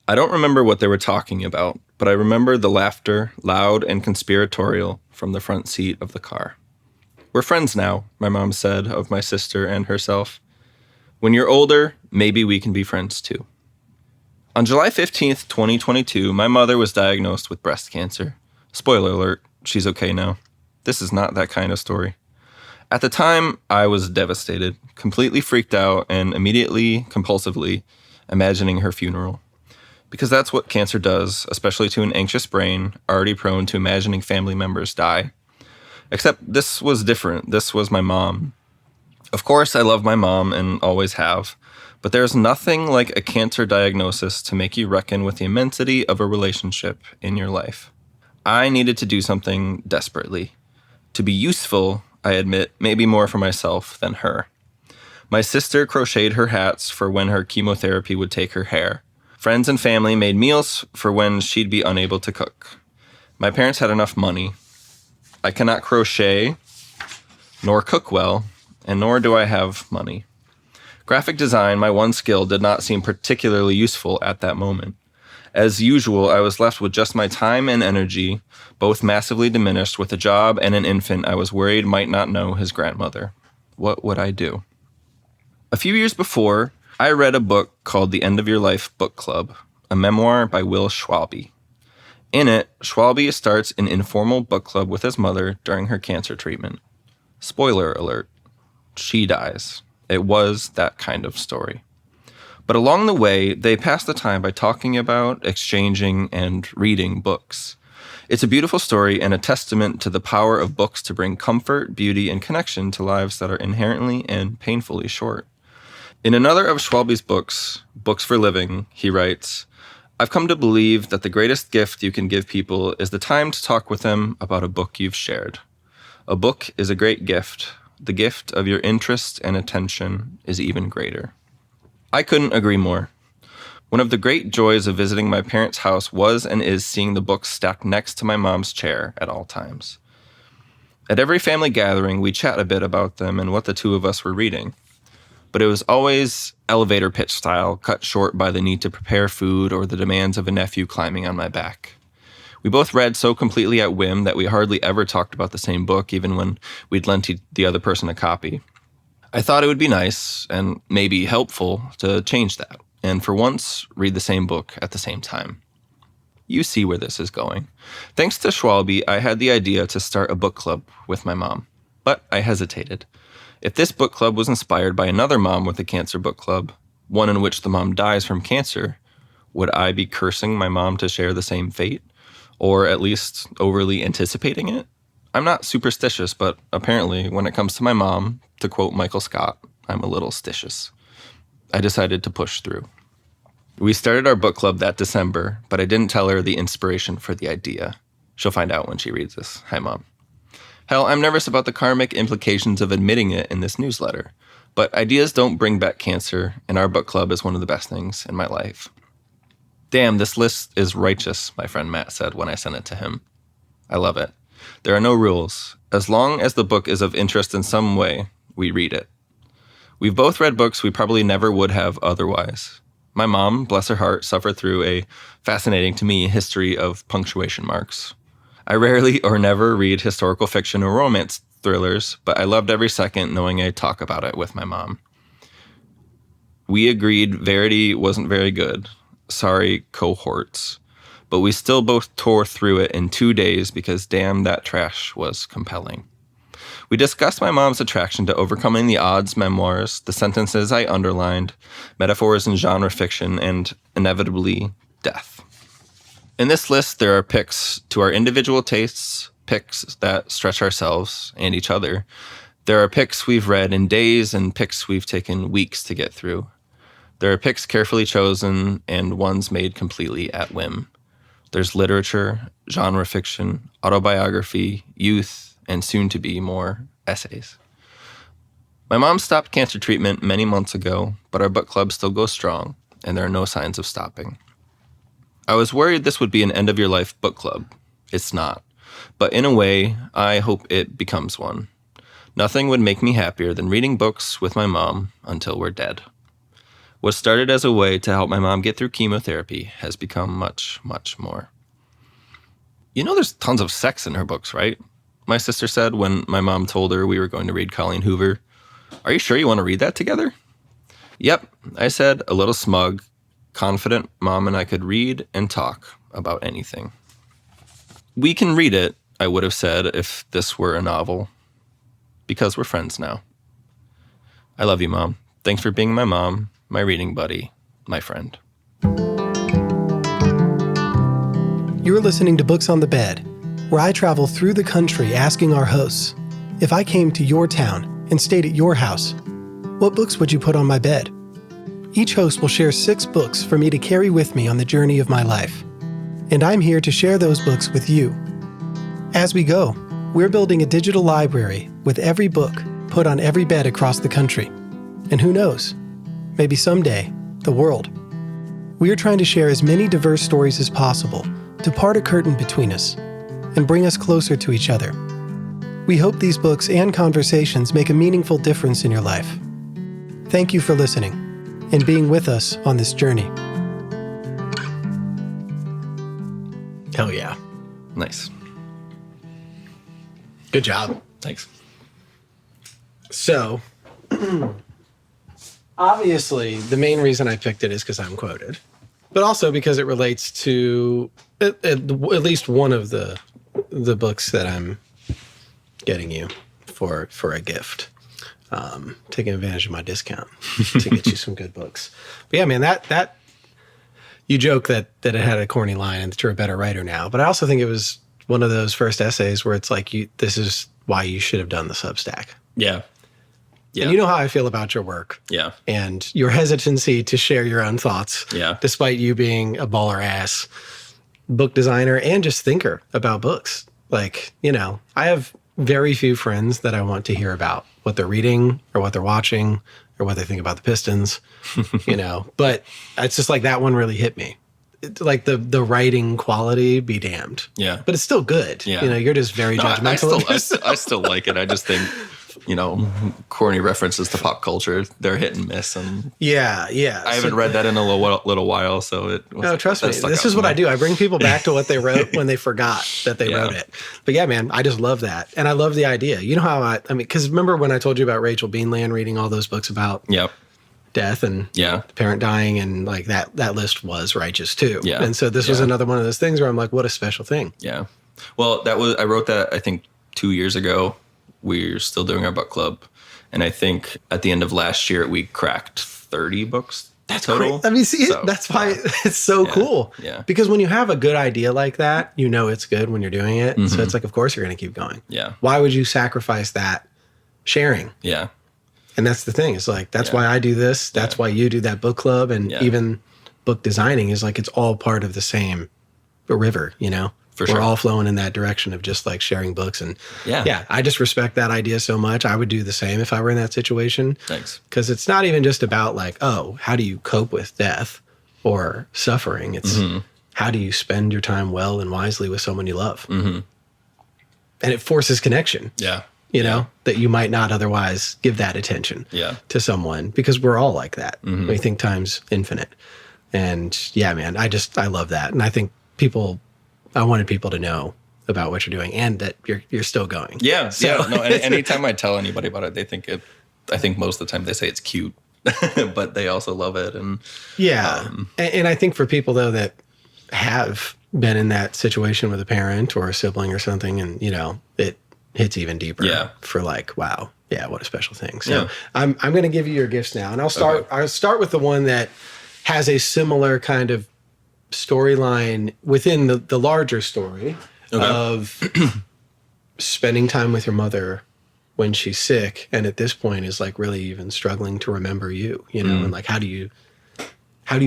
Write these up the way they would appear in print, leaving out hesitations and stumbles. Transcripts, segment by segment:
I don't remember what they were talking about, but I remember the laughter, loud and conspiratorial, from the front seat of the car. "We're friends now," my mom said of my sister and herself. "When you're older, maybe we can be friends too." On July 15th, 2022, my mother was diagnosed with breast cancer. Spoiler alert, she's okay now. This is not that kind of story. At the time, I was devastated, completely freaked out, and immediately, compulsively, imagining her funeral. Because that's what cancer does, especially to an anxious brain already prone to imagining family members die. Except this was different. This was my mom. Of course, I love my mom and always have, but there's nothing like a cancer diagnosis to make you reckon with the immensity of a relationship in your life. I needed to do something desperately. To be useful, I admit, maybe more for myself than her. My sister crocheted her hats for when her chemotherapy would take her hair. Friends and family made meals for when she'd be unable to cook. My parents had enough money. I cannot crochet, nor cook well, and nor do I have money. Graphic design, my one skill, did not seem particularly useful at that moment. As usual, I was left with just my time and energy, both massively diminished with a job and an infant I was worried might not know his grandmother. What would I do? A few years before, I read a book called The End of Your Life Book Club, a memoir by Will Schwalbe. In it, Schwalbe starts an informal book club with his mother during her cancer treatment. Spoiler alert, she dies. It was that kind of story. But along the way, they pass the time by talking about, exchanging, and reading books. It's a beautiful story and a testament to the power of books to bring comfort, beauty, and connection to lives that are inherently and painfully short. In another of Schwalbe's books, Books for Living, he writes, "I've come to believe that the greatest gift you can give people is the time to talk with them about a book you've shared. A book is a great gift. The gift of your interest and attention is even greater." I couldn't agree more. One of the great joys of visiting my parents' house was and is seeing the books stacked next to my mom's chair at all times. At every family gathering, we chat a bit about them and what the two of us were reading. But it was always elevator pitch style, cut short by the need to prepare food or the demands of a nephew climbing on my back. We both read so completely at whim that we hardly ever talked about the same book, even when we'd lent the other person a copy. I thought it would be nice, and maybe helpful, to change that, and for once, read the same book at the same time. You see where this is going. Thanks to Schwalbe, I had the idea to start a book club with my mom, but I hesitated. If this book club was inspired by another mom with a cancer book club, one in which the mom dies from cancer, would I be cursing my mom to share the same fate? Or at least overly anticipating it? I'm not superstitious, but apparently when it comes to my mom, to quote Michael Scott, I'm a little stitious. I decided to push through. We started our book club that December, but I didn't tell her the inspiration for the idea. She'll find out when she reads this. Hi, Mom. Hell, I'm nervous about the karmic implications of admitting it in this newsletter, but ideas don't bring back cancer, and our book club is one of the best things in my life. "Damn, this list is righteous," my friend Matt said when I sent it to him. I love it. There are no rules. As long as the book is of interest in some way, we read it. We've both read books we probably never would have otherwise. My mom, bless her heart, suffered through a fascinating to me history of punctuation marks. I rarely or never read historical fiction or romance thrillers, but I loved every second knowing I'd talk about it with my mom. We agreed Verity wasn't very good. Sorry, cohorts. But we still both tore through it in 2 days because damn, that trash was compelling. We discussed my mom's attraction to overcoming the odds memoirs, the sentences I underlined, metaphors in genre fiction, and inevitably death. In this list, there are picks to our individual tastes, picks that stretch ourselves and each other. There are picks we've read in days and picks we've taken weeks to get through. There are picks carefully chosen and ones made completely at whim. There's literature, genre fiction, autobiography, youth, and soon-to-be more essays. My mom stopped cancer treatment many months ago, but our book club still goes strong, and there are no signs of stopping. I was worried this would be an end-of-your-life book club. It's not. But in a way, I hope it becomes one. Nothing would make me happier than reading books with my mom until we're dead. What started as a way to help my mom get through chemotherapy has become much, much more. You know there's tons of sex in her books, right? My sister said when my mom told her we were going to read Colleen Hoover. Are you sure you want to read that together? Yep, I said, a little smug, confident Mom and I could read and talk about anything. We can read it, I would have said if this were a novel, because we're friends now. I love you, Mom. Thanks for being my mom, my reading buddy, my friend. You're listening to Books on the Bed, where I travel through the country asking our hosts, if I came to your town and stayed at your house, what books would you put on my bed? Each host will share 6 books for me to carry with me on the journey of my life. And I'm here to share those books with you. As we go, we're building a digital library with every book put on every bed across the country. And who knows, maybe someday, the world. We are trying to share as many diverse stories as possible to part a curtain between us and bring us closer to each other. We hope these books and conversations make a meaningful difference in your life. Thank you for listening and being with us on this journey. Hell yeah. Nice. Good job. Thanks. So, obviously, the main reason I picked it is because I'm quoted, but also because it relates to at least one of the books that I'm getting you for a gift. Taking advantage of my discount to get you some good books. But yeah, man, that you joke that it had a corny line and that you're a better writer now, but I also think it was one of those first essays where it's like, this is why you should have done the Substack. Yeah. Yeah. And you know how I feel about your work. Yeah. And your hesitancy to share your own thoughts. Yeah. Despite you being a baller ass book designer and just thinker about books. Like, you know, I have very few friends that I want to hear about what they're reading or what they're watching or what they think about the Pistons, you know, but it's just like that one really hit me. Like the writing quality, be damned. Yeah. But it's still good. Yeah. You know, you're just very judgmental. I still like it. I just think, you know, corny references to pop culture, they're hit and miss. And yeah. I haven't read that in a little while, so it was, no, trust me. This is what I do. I bring people back to what they wrote when they forgot that they wrote it. But yeah, man, I just love that. And I love the idea. You know how I mean, because remember when I told you about Rachel Beanland reading all those books about death and the parent dying, and like that list was righteous too. Yeah. And so this was another one of those things where I'm like, what a special thing. Yeah. Well, I wrote that, I think 2 years ago. We're still doing our book club. And I think at the end of last year, we cracked 30 books total. I mean, see, that's why it's so cool. Yeah. Because when you have a good idea like that, you know it's good when you're doing it. Mm-hmm. So it's like, of course you're going to keep going. Yeah. Why would you sacrifice that sharing? Yeah. And that's the thing. It's like, that's why I do this. That's why you do that book club. And even book designing is like, it's all part of the same river, you know? We're all flowing in that direction of just like sharing books. And I just respect that idea so much. I would do the same if I were in that situation. Thanks. Because it's not even just about like, oh, how do you cope with death or suffering? It's how do you spend your time well and wisely with someone you love? Mm-hmm. And it forces connection. Yeah. You know, that you might not otherwise give that attention to someone, because we're all like that. Mm-hmm. We think time's infinite. And yeah, man, I love that. And I think I wanted people to know about what you're doing and that you're still going. Yeah. So. Yeah. No, anytime I tell anybody about it, they think I think most of the time they say it's cute, but they also love it. And and I think for people though that have been in that situation with a parent or a sibling or something, and you know, it hits even deeper for like, wow. Yeah. What a special thing. So I'm going to give you your gifts now, and I'll start with the one that has a similar kind of storyline within the larger story of spending time with your mother when she's sick, and at this point is like really even struggling to remember you know, and like how do you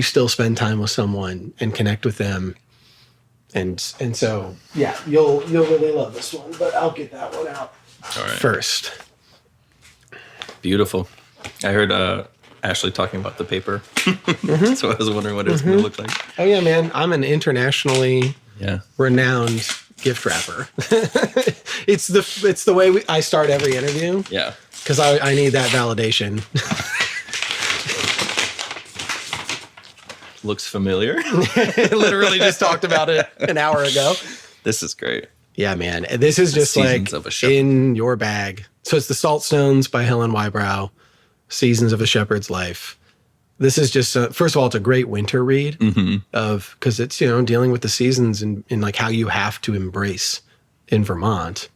still spend time with someone and connect with them, and so you'll really love this one, but I'll get that one out first. Beautiful. I heard Ashley talking about the paper. So I was wondering what it was going to look like. Oh yeah, man. I'm an internationally renowned gift wrapper. It's the way I start every interview. Yeah. Because I need that validation. looks familiar. Literally just talked about it an hour ago. This is great. Yeah, man. And this is just Seasons like of a Shepherd. in your bag. So it's The Saltstones by Helen Wybrow, Seasons of a Shepherd's Life. This is just, first of all, it's a great winter read because it's, dealing with the seasons and like how you have to embrace in Vermont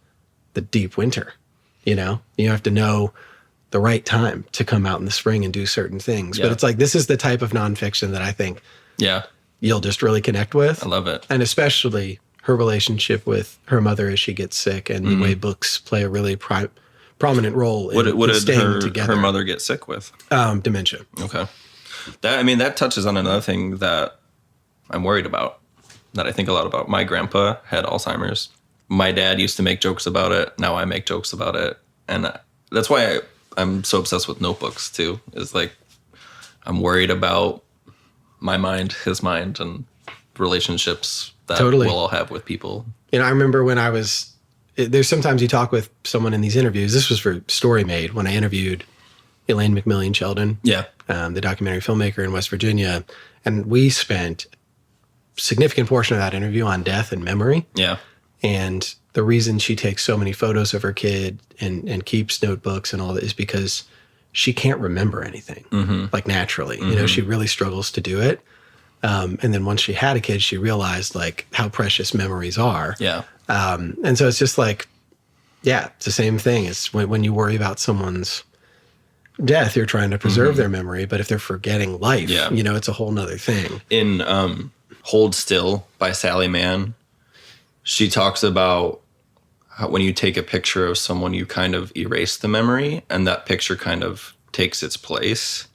the deep winter. You have to know the right time to come out in the spring and do certain things. But it's like, this is the type of nonfiction that I think you'll just really connect with. I love it. And especially her relationship with her mother as she gets sick and the way books play a really prominent role in staying together. Her mother get sick with? Dementia. Okay. That touches on another thing that I'm worried about, that I think a lot about. My grandpa had Alzheimer's. My dad used to make jokes about it. Now I make jokes about it. And that's why I'm so obsessed with notebooks too, is like, I'm worried about my mind, his mind, and relationships that we'll all have with people. I remember when there's sometimes you talk with someone in these interviews. This was for Story Made when I interviewed Elaine McMillan Sheldon, the documentary filmmaker in West Virginia. And we spent a significant portion of that interview on death and memory. Yeah. And the reason she takes so many photos of her kid and keeps notebooks and all that is because she can't remember anything, like naturally. She really struggles to do it. And then once she had a kid, she realized like how precious memories are. Yeah. And so it's just like, it's the same thing. It's when you worry about someone's death, you're trying to preserve their memory. But if they're forgetting life, it's a whole nother thing. In Hold Still by Sally Mann, she talks about how when you take a picture of someone, you kind of erase the memory and that picture kind of takes its place.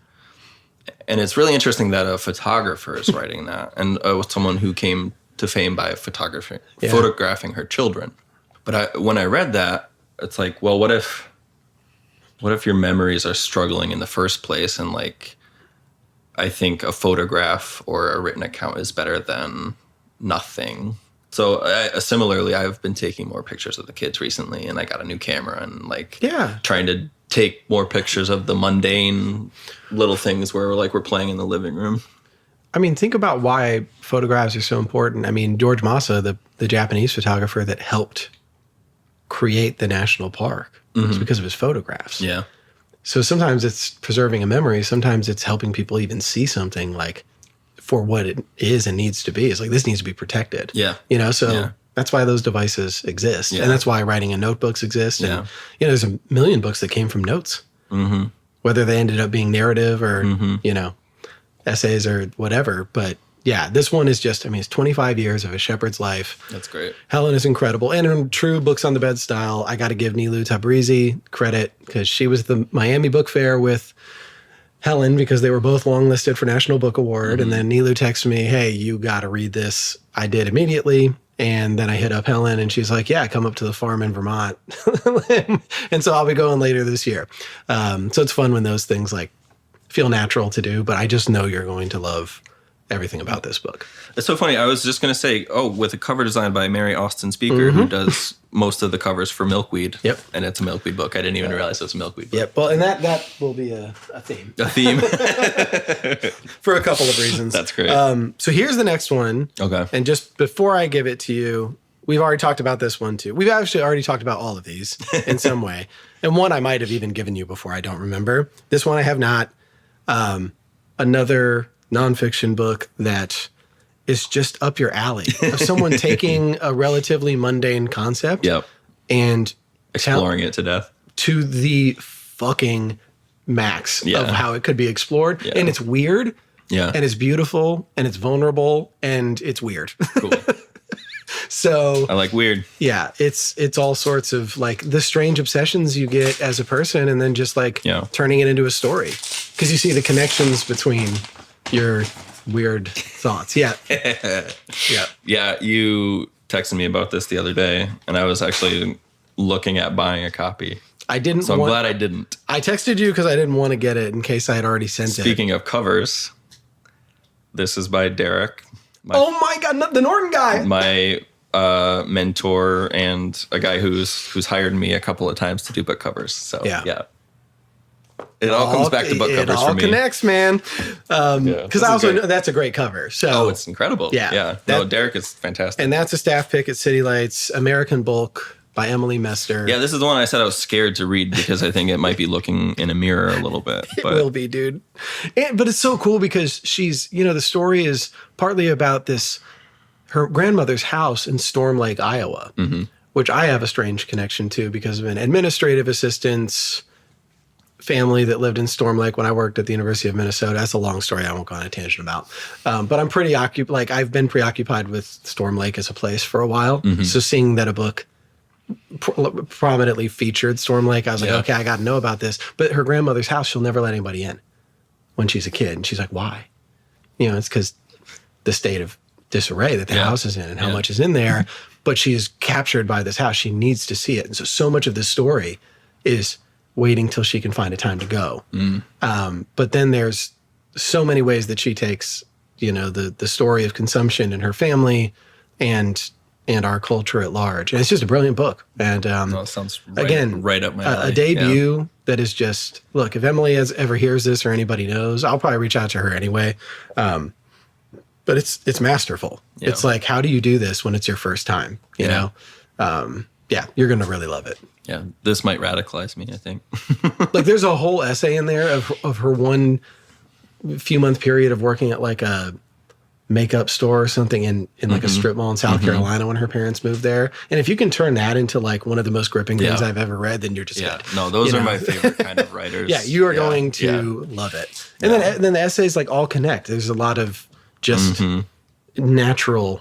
And it's really interesting that a photographer is writing that, and someone who came to fame by photographing her children. But when I read that, it's like, well, what if your memories are struggling in the first place? And like, I think a photograph or a written account is better than nothing. So similarly, I've been taking more pictures of the kids recently, and I got a new camera and trying to take more pictures of the mundane little things where we're playing in the living room. I mean, think about why photographs are so important. I mean, George Masa, the Japanese photographer that helped create the national park, was because of his photographs. Yeah. So sometimes it's preserving a memory. Sometimes it's helping people even see something like for what it is and needs to be. It's like, this needs to be protected. Yeah. That's why those devices exist. Yeah. And that's why writing in notebooks exists. Yeah. And, there's a million books that came from notes, whether they ended up being narrative or, essays or whatever. But yeah, this one is just, it's 25 years of a shepherd's life. That's great. Helen is incredible. And in true books on the bed style, I got to give Nilu Tabrizi credit because she was at the Miami Book Fair with Helen because they were both longlisted for National Book Award. And then Nilu texted me, hey, you got to read this. I did immediately. And then I hit up Helen and she's like, yeah, come up to the farm in Vermont. And so I'll be going later this year. So it's fun when those things feel natural to do, but I just know you're going to love everything about this book. It's so funny. I was just going to say, with a cover design by Mary Austin Speaker, who does most of the covers for Milkweed. Yep. And it's a Milkweed book. I didn't even realize it was a Milkweed book. Yep. Well, and that will be a theme. A theme. For a couple of reasons. That's great. So here's the next one. Okay. And just before I give it to you, we've already talked about this one too. We've actually already talked about all of these in some way. And one I might have even given you before. I don't remember. This one I have not. Another nonfiction book that is just up your alley of someone taking a relatively mundane concept and exploring it to death to the fucking max of how it could be explored. And it's weird and it's beautiful and it's vulnerable and it's weird. Cool. So I like weird. Yeah, it's all sorts of the strange obsessions you get as a person and then just turning it into a story because you see the connections between your weird thoughts. Yeah. Yeah, you texted me about this the other day and I was actually looking at buying a copy. I didn't. So I'm glad I didn't. I texted you because I didn't want to get it in case I had already sent it. Speaking of covers, this is by Derek. Oh my God, the Norton guy. My mentor and a guy who's hired me a couple of times to do book covers. So yeah. It all comes back to book covers for me. It all connects, man. Because I also know that's a great cover. So it's incredible. Yeah. No, Derek is fantastic. And that's a staff pick at City Lights, American Bulk by Emily Mester. Yeah, this is the one I said I was scared to read because I think it might be looking in a mirror a little bit. It will be, dude. But it's so cool because she's, the story is partly about her grandmother's house in Storm Lake, Iowa, which I have a strange connection to because of an administrative assistant's family that lived in Storm Lake when I worked at the University of Minnesota. That's a long story I won't go on a tangent about. But I'm pretty occupied. I've been preoccupied with Storm Lake as a place for a while. So seeing that a book prominently featured Storm Lake, I was like, okay, I got to know about this. But her grandmother's house, she'll never let anybody in when she's a kid. And she's like, why? It's because the state of disarray that the house is in and how much is in there. But she's captured by this house. She needs to see it. And so much of this story is waiting till she can find a time to go. But then there's so many ways that she takes, the story of consumption in her family and our culture at large. And it's just a brilliant book. And it sounds right up my alley. A debut that is just, look, if Emily ever hears this or anybody knows, I'll probably reach out to her anyway. But it's masterful. Yeah. It's like, how do you do this when it's your first time? You know? You're going to really love it. Yeah, this might radicalize me, I think. Like, there's a whole essay in there of her one few month period of working at like a makeup store or something in like a strip mall in South Carolina when her parents moved there. And if you can turn that into like one of the most gripping things I've ever read, then you're just good. No, those are my favorite kind of writers. You are going to love it. And then the essays like all connect. There's a lot of just natural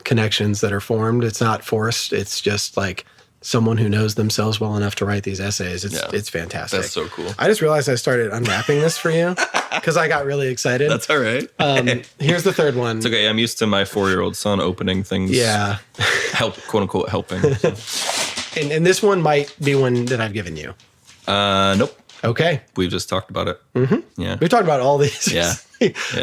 connections that are formed. It's not forced. It's just like someone who knows themselves well enough to write these essays. It's fantastic. That's so cool. I just realized I started unwrapping this for you because I got really excited. That's all right. Here's the third one. It's okay. I'm used to my 4-year-old son opening things. Yeah. Quote unquote, helping. So. And this one might be one that I've given you. Nope. Okay. We just talked about it. Yeah. We talked about all these. Yeah.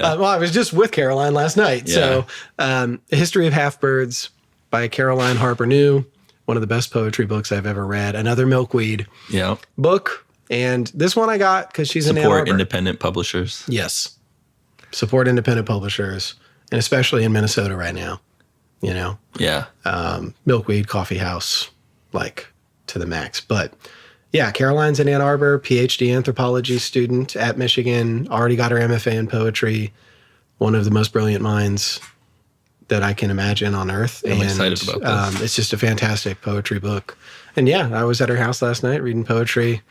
Well, I was just with Caroline last night. Yeah. So, A History of Half-Birds by Caroline Harper New. One of the best poetry books I've ever read. Another Milkweed book. And this one I got because she's in Ann Arbor. Support independent publishers. Yes. Support independent publishers. And especially in Minnesota right now. Yeah. Milkweed Coffee House, like to the max. But yeah, Caroline's in Ann Arbor, PhD anthropology student at Michigan, already got her MFA in poetry. One of the most brilliant minds that I can imagine on earth. I'm excited about this. It's just a fantastic poetry book. And I was at her house last night reading poetry.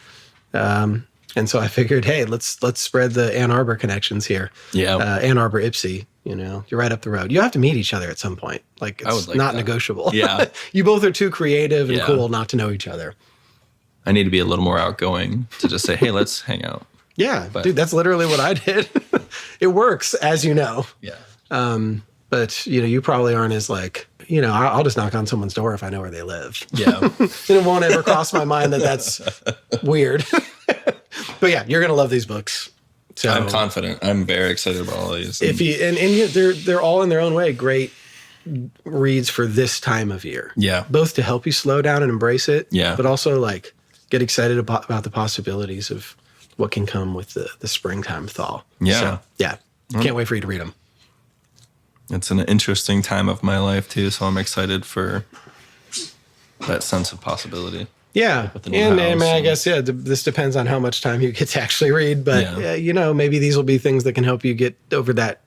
And so I figured, hey, let's spread the Ann Arbor connections here. Yeah. Ann Arbor, Ypsi, you're right up the road. You have to meet each other at some point. Like, it's not negotiable. Yeah. You both are too creative and cool not to know each other. I need to be a little more outgoing to just say, hey, let's hang out. Yeah. Dude, that's literally what I did. It works, as you know. Yeah. But, you probably aren't as like, I'll just knock on someone's door if I know where they live. Yeah. And it won't ever cross my mind that that's weird. But yeah, you're going to love these books. So I'm confident. I'm very excited about all these. They're all in their own way great reads for this time of year. Yeah. Both to help you slow down and embrace it. Yeah. But also like get excited about the possibilities of what can come with the springtime thaw. Yeah. So, yeah. Can't wait for you to read them. It's an interesting time of my life too, so I'm excited for that sense of possibility. Yeah, and I guess this depends on how much time you get to actually read, but maybe these will be things that can help you get over that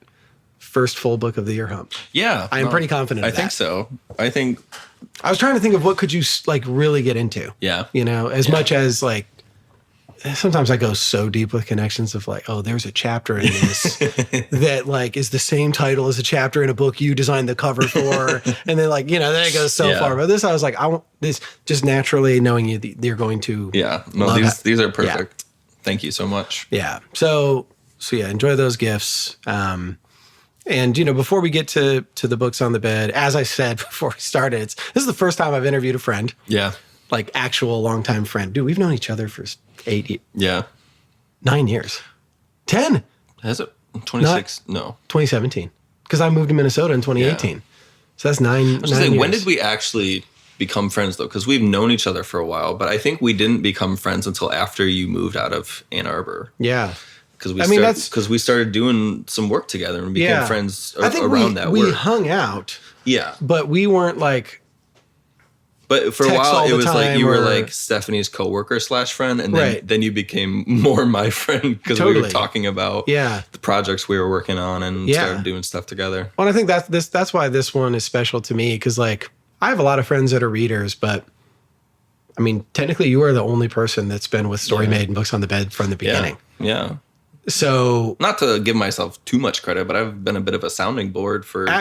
first full book of the year hump. Yeah, I'm pretty confident. I think so. I was trying to think of what could you like really get into. Yeah, as much as like. Sometimes I go so deep with connections of like, oh, there's a chapter in this that like is the same title as a chapter in a book you designed the cover for. And then like, then it goes so far. But this, I was like, I want this just naturally knowing you're going to. Yeah. No, these are perfect. Yeah. Thank you so much. Yeah. So enjoy those gifts. And, before we get to the books on the bed, as I said before we started, this is the first time I've interviewed a friend. Yeah. Like actual longtime friend. Dude, we've known each other for 8 years. Yeah. 9 years. 10. Has it? 26? No. 2017. Because I moved to Minnesota in 2018. Yeah. So that's 9 years. When did we actually become friends, though, because we've known each other for a while. But I think we didn't become friends until after you moved out of Ann Arbor. Yeah. Because we started doing some work together and became friends around that work. We hung out. Yeah. But we weren't like... But for a while, it was like you were like Stephanie's coworker / friend, and then you became more my friend because we were talking about the projects we were working on and started doing stuff together. Well, I think that's why this one is special to me, because like I have a lot of friends that are readers, but I mean, technically, you are the only person that's been with Story Made and Books on the Bed from the beginning. Yeah. So, not to give myself too much credit, but I've been a bit of a sounding board for give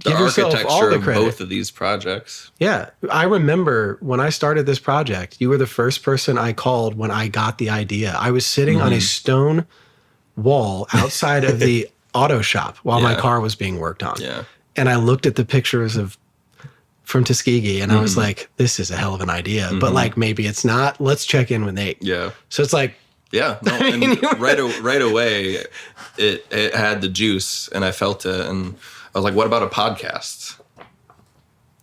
yourself all the credit. Of both of these projects. Yeah, I remember when I started this project, you were the first person I called when I got the idea. I was sitting on a stone wall outside of the auto shop while my car was being worked on. Yeah, and I looked at the pictures from Tuskegee, and I was like, "This is a hell of an idea," but like maybe it's not. Let's check in with Nate. Yeah, so it's like. Yeah, no, and right away, it had the juice, and I felt it, and I was like, "What about a podcast?"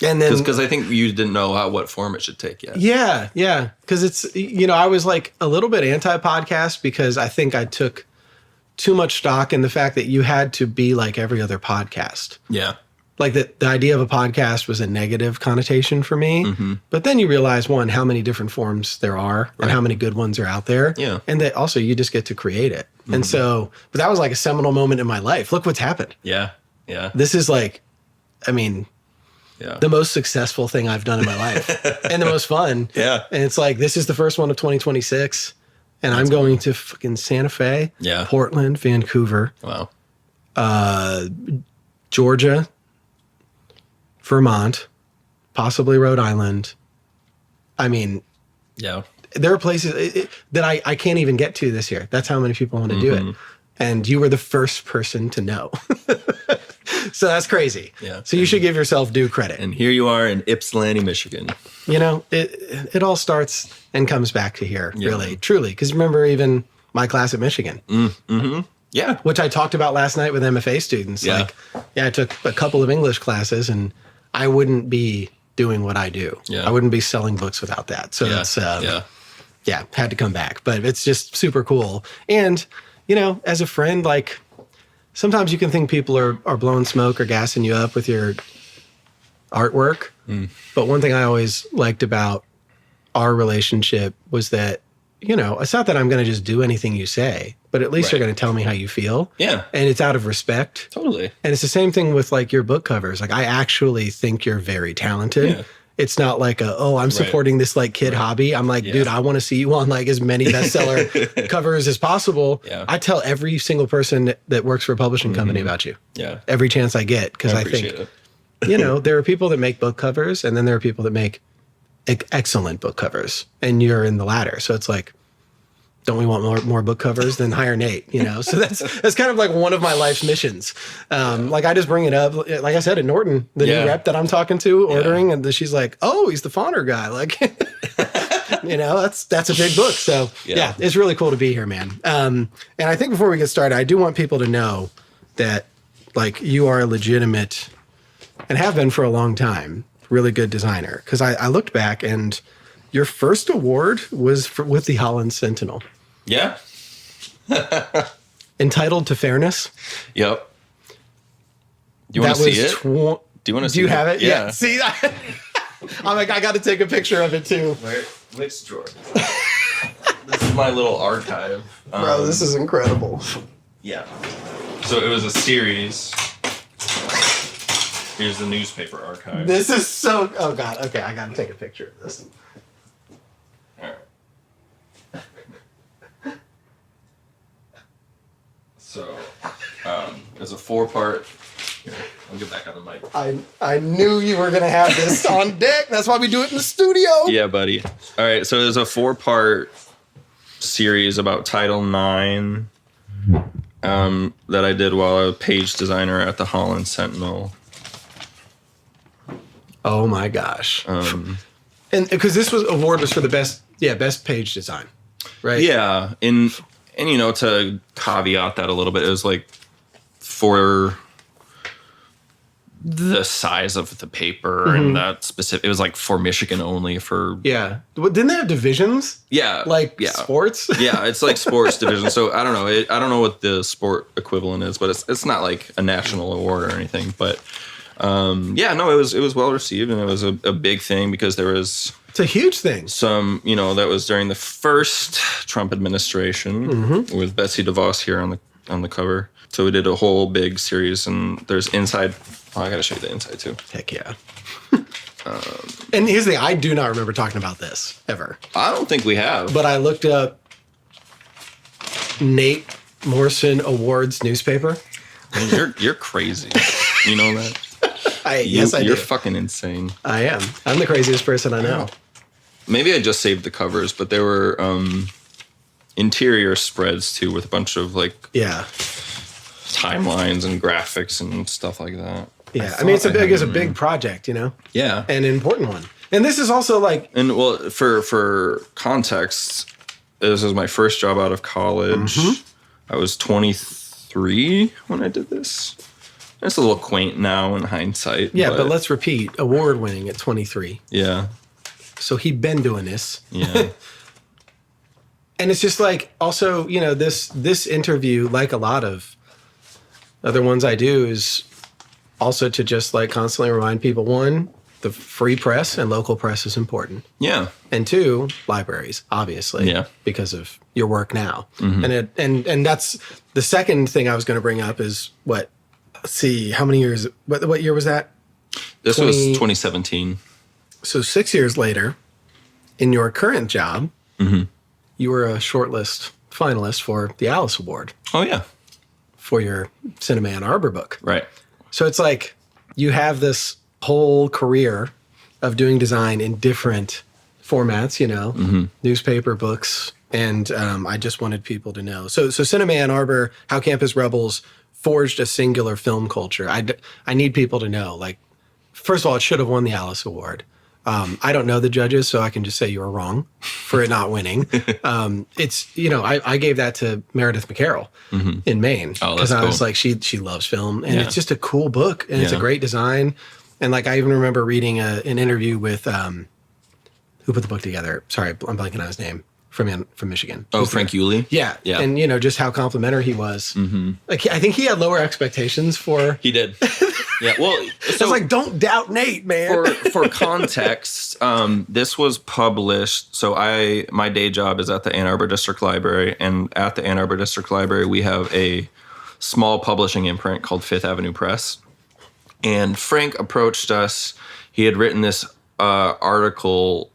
And then, because I think you didn't know what form it should take yet. Yeah, because it's I was like a little bit anti-podcast because I think I took too much stock in the fact that you had to be like every other podcast. Yeah. Like the idea of a podcast was a negative connotation for me. Mm-hmm. But then you realize, one, how many different forms there are and how many good ones are out there. Yeah. And that also you just get to create it. Mm-hmm. And so, but that was like a seminal moment in my life. Look what's happened. Yeah. Yeah. This is like, I mean, the most successful thing I've done in my life and the most fun. Yeah. And it's like, this is the first one of 2026. And I'm going to fucking Santa Fe, Portland, Vancouver, Georgia, Vermont, possibly Rhode Island. I mean, there are places that I can't even get to this year. That's how many people want to do it. And you were the first person to know. So that's crazy. Yeah. So you should give yourself due credit. And here you are in Ypsilanti, Michigan. It all starts and comes back to here, really, truly. Because remember even my class at Michigan. Mm-hmm. Yeah. Which I talked about last night with MFA students. Yeah. I took a couple of English classes and I wouldn't be doing what I do. Yeah. I wouldn't be selling books without that. So it's, had to come back. But it's just super cool. And, as a friend, like, sometimes you can think people are blowing smoke or gassing you up with your artwork. But one thing I always liked about our relationship was that, it's not that I'm going to just do anything you say, but at least you're going to tell me how you feel. Yeah. And it's out of respect. Totally. And it's the same thing with like your book covers. Like I actually think you're very talented. Yeah. It's not like I'm supporting this like kid hobby. I'm like, dude, I want to see you on like as many bestseller covers as possible. Yeah. I tell every single person that works for a publishing company about you. Yeah. Every chance I get. Because I think, there are people that make book covers and then there are people that make excellent book covers, and you're in the latter. So it's like, don't we want more book covers? Then hire Nate, So that's kind of like one of my life's missions. Like I just bring it up, like I said, at Norton, the new rep that I'm talking to, ordering, and she's like, "Oh, he's the Fawner guy." Like, that's a big book. So it's really cool to be here, man. And I think before we get started, I do want people to know that like you are a legitimate, and have been for a long time, really good designer. Because I looked back and your first award was with the Holland Sentinel. Yeah. Entitled to Fairness. Yep. Do you want to see it? Do you want to see it? Do you have it? Yeah. See that? I'm like, I got to take a picture of it too. Which drawer? This is my little archive. Bro, this is incredible. Yeah. So it was a series. Here's the newspaper archive. This is so... Oh, God. Okay, I got to take a picture of this. All right. So, it's a 4-part... Here, I'll get back on the mic. I knew you were going to have this on deck. That's why we do it in the studio. Yeah, buddy. All right, so there's a 4-part series about Title IX that I did while I was a page designer at the Holland Sentinel. Oh my gosh. And because this award was for the best page design, right? Yeah. And to caveat that a little bit, it was like for the size of the paper and that specific. It was like for Michigan only for. Yeah. Didn't they have divisions? Yeah. Like sports? Yeah, it's like sports division. So I don't know. I don't know what the sport equivalent is, but it's not like a national award or anything. But it was well received, and it was a big thing because there was. It's a huge thing. That was during the first Trump administration with Betsy DeVos here on the cover. So we did a whole big series, and there's inside. Oh, I got to show you the inside too. Heck yeah. And here's the thing, I do not remember talking about this ever. I don't think we have. But I looked up Nate Morrison Awards newspaper. Man, you're crazy. You know that? Yes, I do. You're fucking insane. I am. I'm the craziest person I know. Maybe I just saved the covers, but there were interior spreads too with a bunch of like timelines and graphics and stuff like that. Yeah, I mean it's a big project, you know. Yeah, and an important one. And this is also like, and well, for context, this was my first job out of college. I was 23 when I did this. It's a little quaint now in hindsight. Yeah, but let's repeat, award winning at 23. Yeah. So he'd been doing this. Yeah. And it's just like, also, you know, this interview, like a lot of other ones I do, is also to just like constantly remind people, one, the free press and local press is important. Yeah. And two, libraries, obviously. Yeah. Because of your work now. And that's the second thing I was going to bring up is let's see, how many years, what year was that? This was 2017. So 6 years later, in your current job, you were a shortlist finalist for the Alice Award. Oh, yeah. For your Cinema Ann Arbor book. Right. So it's like you have this whole career of doing design in different formats, you know, newspaper, books. And I just wanted people to know. So Cinema Ann Arbor, How Campus Rebels forged a singular film culture. I need people to know, like, first of all, it should have won the Alice Award. I don't know the judges, so I can just say you were wrong for it not winning. It's, you know, I gave that to Meredith McCarroll in Maine because I was like, she loves film, and it's just a cool book, and it's a great design. And like, I even remember reading an interview with who put the book together. Sorry, I'm blanking on his name. From Michigan. Oh, Frank Yulee? Yeah. And, you know, just how complimentary he was. Like, I think he had lower expectations for... He did. Yeah, well... So I was like, don't doubt Nate, man. For context, this was published... So my day job is at the Ann Arbor District Library, and at the Ann Arbor District Library, we have a small publishing imprint called Fifth Avenue Press. And Frank approached us. He had written this article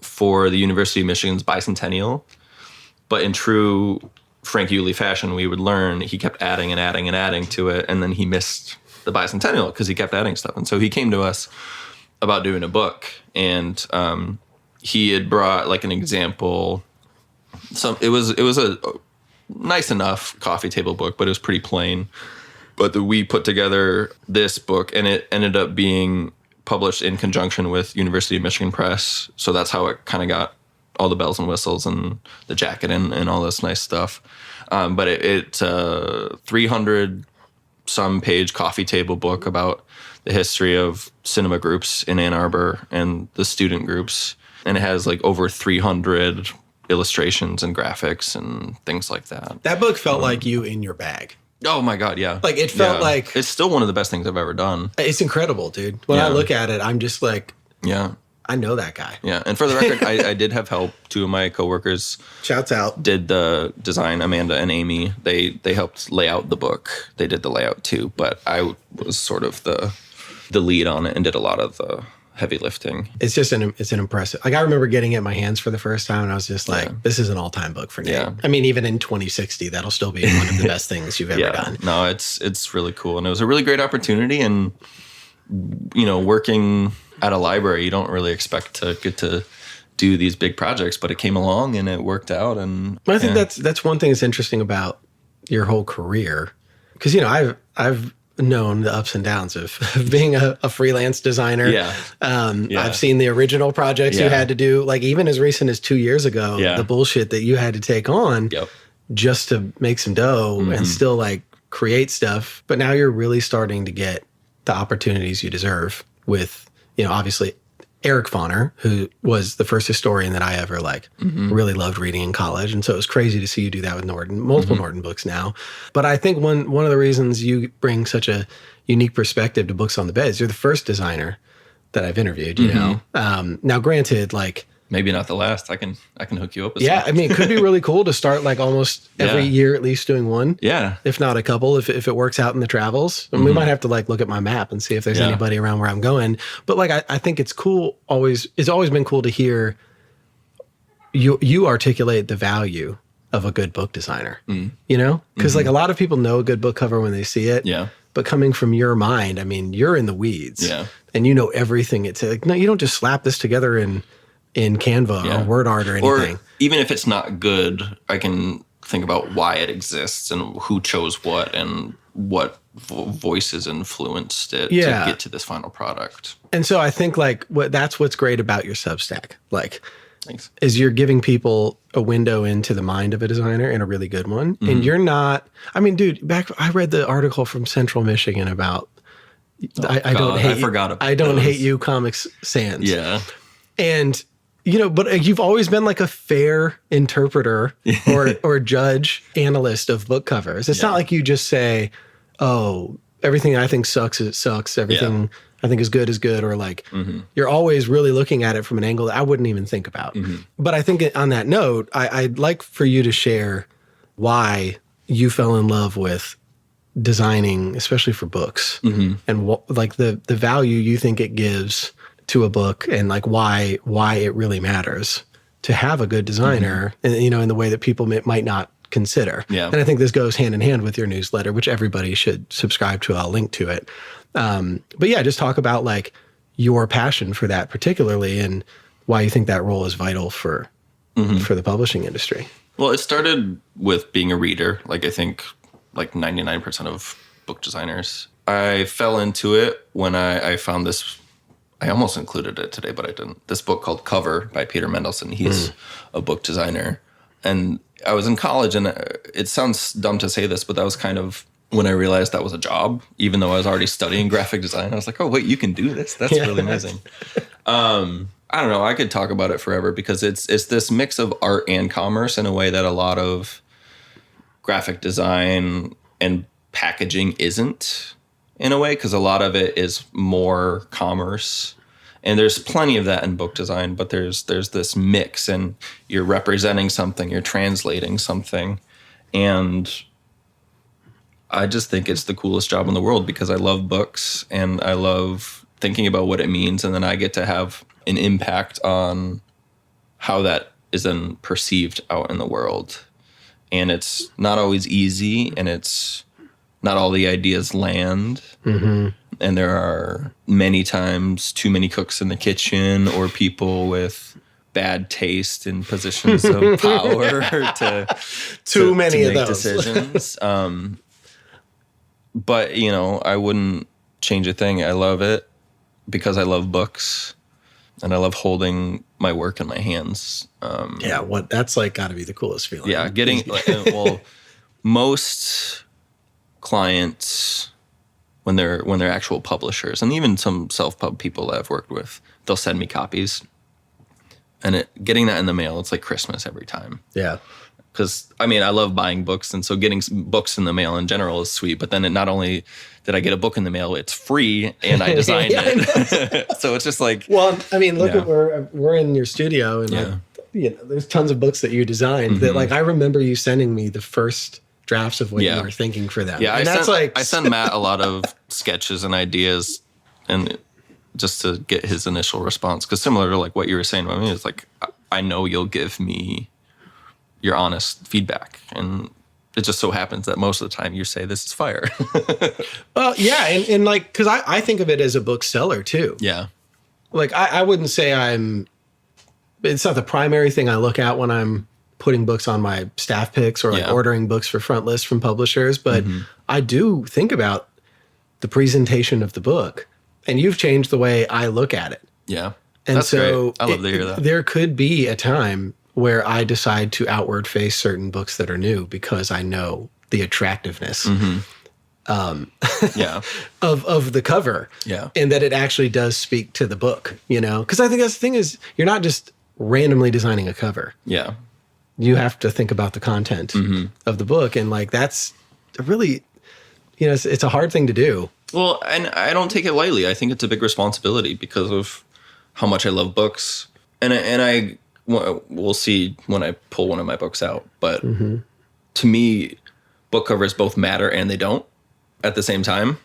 for the University of Michigan's bicentennial, but in true Frank Yulee fashion, we would learn he kept adding and adding and adding to it, and then he missed the bicentennial because he kept adding stuff. And so he came to us about doing a book, and he had brought like an example. It was a nice enough coffee table book, but it was pretty plain. But we put together this book, and it ended up being published in conjunction with University of Michigan Press. So that's how it kind of got all the bells and whistles and the jacket and all this nice stuff. But it's a 300 some page coffee table book about the history of cinema groups in Ann Arbor and the student groups. And it has like over 300 illustrations and graphics and things like that. That book felt like you in your bag. Oh my God, yeah. Like it felt like... It's still one of the best things I've ever done. It's incredible, dude. When I look at it, I'm just like... Yeah. I know that guy. Yeah, and for the record, I did have help. Two of my coworkers... Shouts out. ...did the design, Amanda and Amy. They helped lay out the book. They did the layout too, but I was sort of the lead on it and did a lot of the heavy lifting. It's just it's an impressive... Like, I remember getting it in my hands for the first time, and I was just like, this is an all-time book for Nate. Yeah. I mean, even in 2060, that'll still be one of the best things you've ever done. No, it's really cool. And it was a really great opportunity. And, you know, working at a library, you don't really expect to get to do these big projects, but it came along and it worked out. And I think that's one thing that's interesting about your whole career. Because, you know, I've known the ups and downs of being a freelance designer. Yeah. I've seen the original projects you had to do, like even as recent as 2 years ago, the bullshit that you had to take on just to make some dough and still like create stuff. But now you're really starting to get the opportunities you deserve with, obviously Eric Foner, who was the first historian that I ever really loved reading in college. And so it was crazy to see you do that with Norton, multiple Norton books now. But I think one of the reasons you bring such a unique perspective to Books on the Bed is you're the first designer that I've interviewed, Now granted, maybe not the last. I can hook you up with yeah, something. it could be really cool to start almost every year at least doing one. Yeah. If not a couple, if it works out in the travels. And we might have to look at my map and see if there's anybody around where I'm going. But I think it's cool it's always been cool to hear you articulate the value of a good book designer. Because a lot of people know a good book cover when they see it. Yeah. But coming from your mind, you're in the weeds. Yeah. And you know everything. It's no, you don't just slap this together in Canva or Word Art or anything. Or even if it's not good, I can think about why it exists and who chose what and what voices influenced it to get to this final product. And so I think that's what's great about your Substack. Thanks. Is you're giving people a window into the mind of a designer and a really good one. And you're not, dude, I read the article from Central Michigan about I don't hate you Comics Sans. Yeah. And but you've always been a fair interpreter or judge, analyst of book covers. It's not like you just say, oh, everything I think sucks, it sucks. Everything I think is good. Or you're always really looking at it from an angle that I wouldn't even think about. But I think on that note, I'd like for you to share why you fell in love with designing, especially for books, and the value you think it gives to a book, and why it really matters to have a good designer, and in the way that people might not consider. Yeah. And I think this goes hand in hand with your newsletter, which everybody should subscribe to. I'll link to it. But yeah, just talk about your passion for that particularly, and why you think that role is vital for the publishing industry. Well, it started with being a reader. I think 99% of book designers. I fell into it when I found this. I almost included it today, but I didn't. This book called Cover by Peter Mendelsohn. He's a book designer. And I was in college, and it sounds dumb to say this, but that was kind of when I realized that was a job, even though I was already studying graphic design. I was like, oh, wait, you can do this? That's really amazing. I don't know. I could talk about it forever because it's this mix of art and commerce in a way that a lot of graphic design and packaging isn't, in a way, because a lot of it is more commerce. And there's plenty of that in book design, but there's this mix, and you're representing something, you're translating something. And I just think it's the coolest job in the world because I love books and I love thinking about what it means. And then I get to have an impact on how that is then perceived out in the world. And it's not always easy, and it's not all the ideas land. And there are many times too many cooks in the kitchen, or people with bad taste in positions of power to make decisions. But, I wouldn't change a thing. I love it because I love books, and I love holding my work in my hands. That's got to be the coolest feeling. Yeah, most clients, when they're actual publishers, and even some self-pub people that I've worked with, they'll send me copies, and getting that in the mail, it's like Christmas every time. Yeah. Because, I love buying books, and so getting books in the mail in general is sweet, but then it not only did I get a book in the mail, it's free, and I designed it. So it's just look at we're in your studio, and there's tons of books that you designed that I remember you sending me the first drafts of what you were thinking for them. Yeah, and I send Matt a lot of sketches and ideas, and just to get his initial response. Because similar to what you were saying about me, it's I know you'll give me your honest feedback, and it just so happens that most of the time you say this is fire. Well, yeah, and because I think of it as a bookseller too. Yeah, I wouldn't say it's not the primary thing I look at when I'm putting books on my staff picks or ordering books for front lists from publishers, but I do think about the presentation of the book, and you've changed the way I look at it. Yeah. And that's so great. I love to hear that. There could be a time where I decide to outward face certain books that are new because I know the attractiveness. Yeah. of the cover. Yeah. And that it actually does speak to the book, you know? Because I think that's the thing is you're not just randomly designing a cover. Yeah. You have to think about the content of the book. And like, that's really, you know, it's a hard thing to do. Well, and I don't take it lightly. I think it's a big responsibility because of how much I love books. And we'll see when I pull one of my books out. But to me, book covers both matter and they don't at the same time.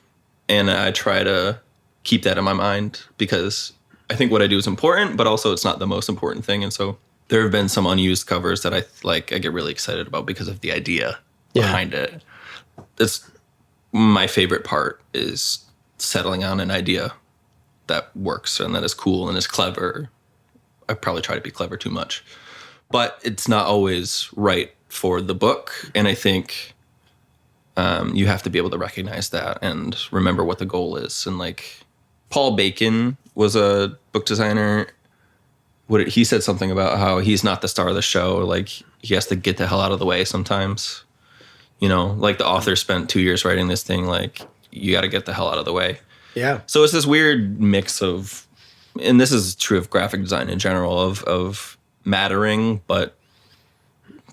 And I try to keep that in my mind because I think what I do is important, but also it's not the most important thing. And so there have been some unused covers that I get really excited about because of the idea behind it. It's my favorite part is settling on an idea that works and that is cool and is clever. I probably try to be clever too much, but it's not always right for the book. And I think you have to be able to recognize that and remember what the goal is. And like Paul Bacon was a book designer. He said something about how he's not the star of the show. Like he has to get the hell out of the way sometimes. You know, like the author spent 2 years writing this thing. Like you got to get the hell out of the way. Yeah. So it's this weird mix of, and this is true of graphic design in general, of mattering, but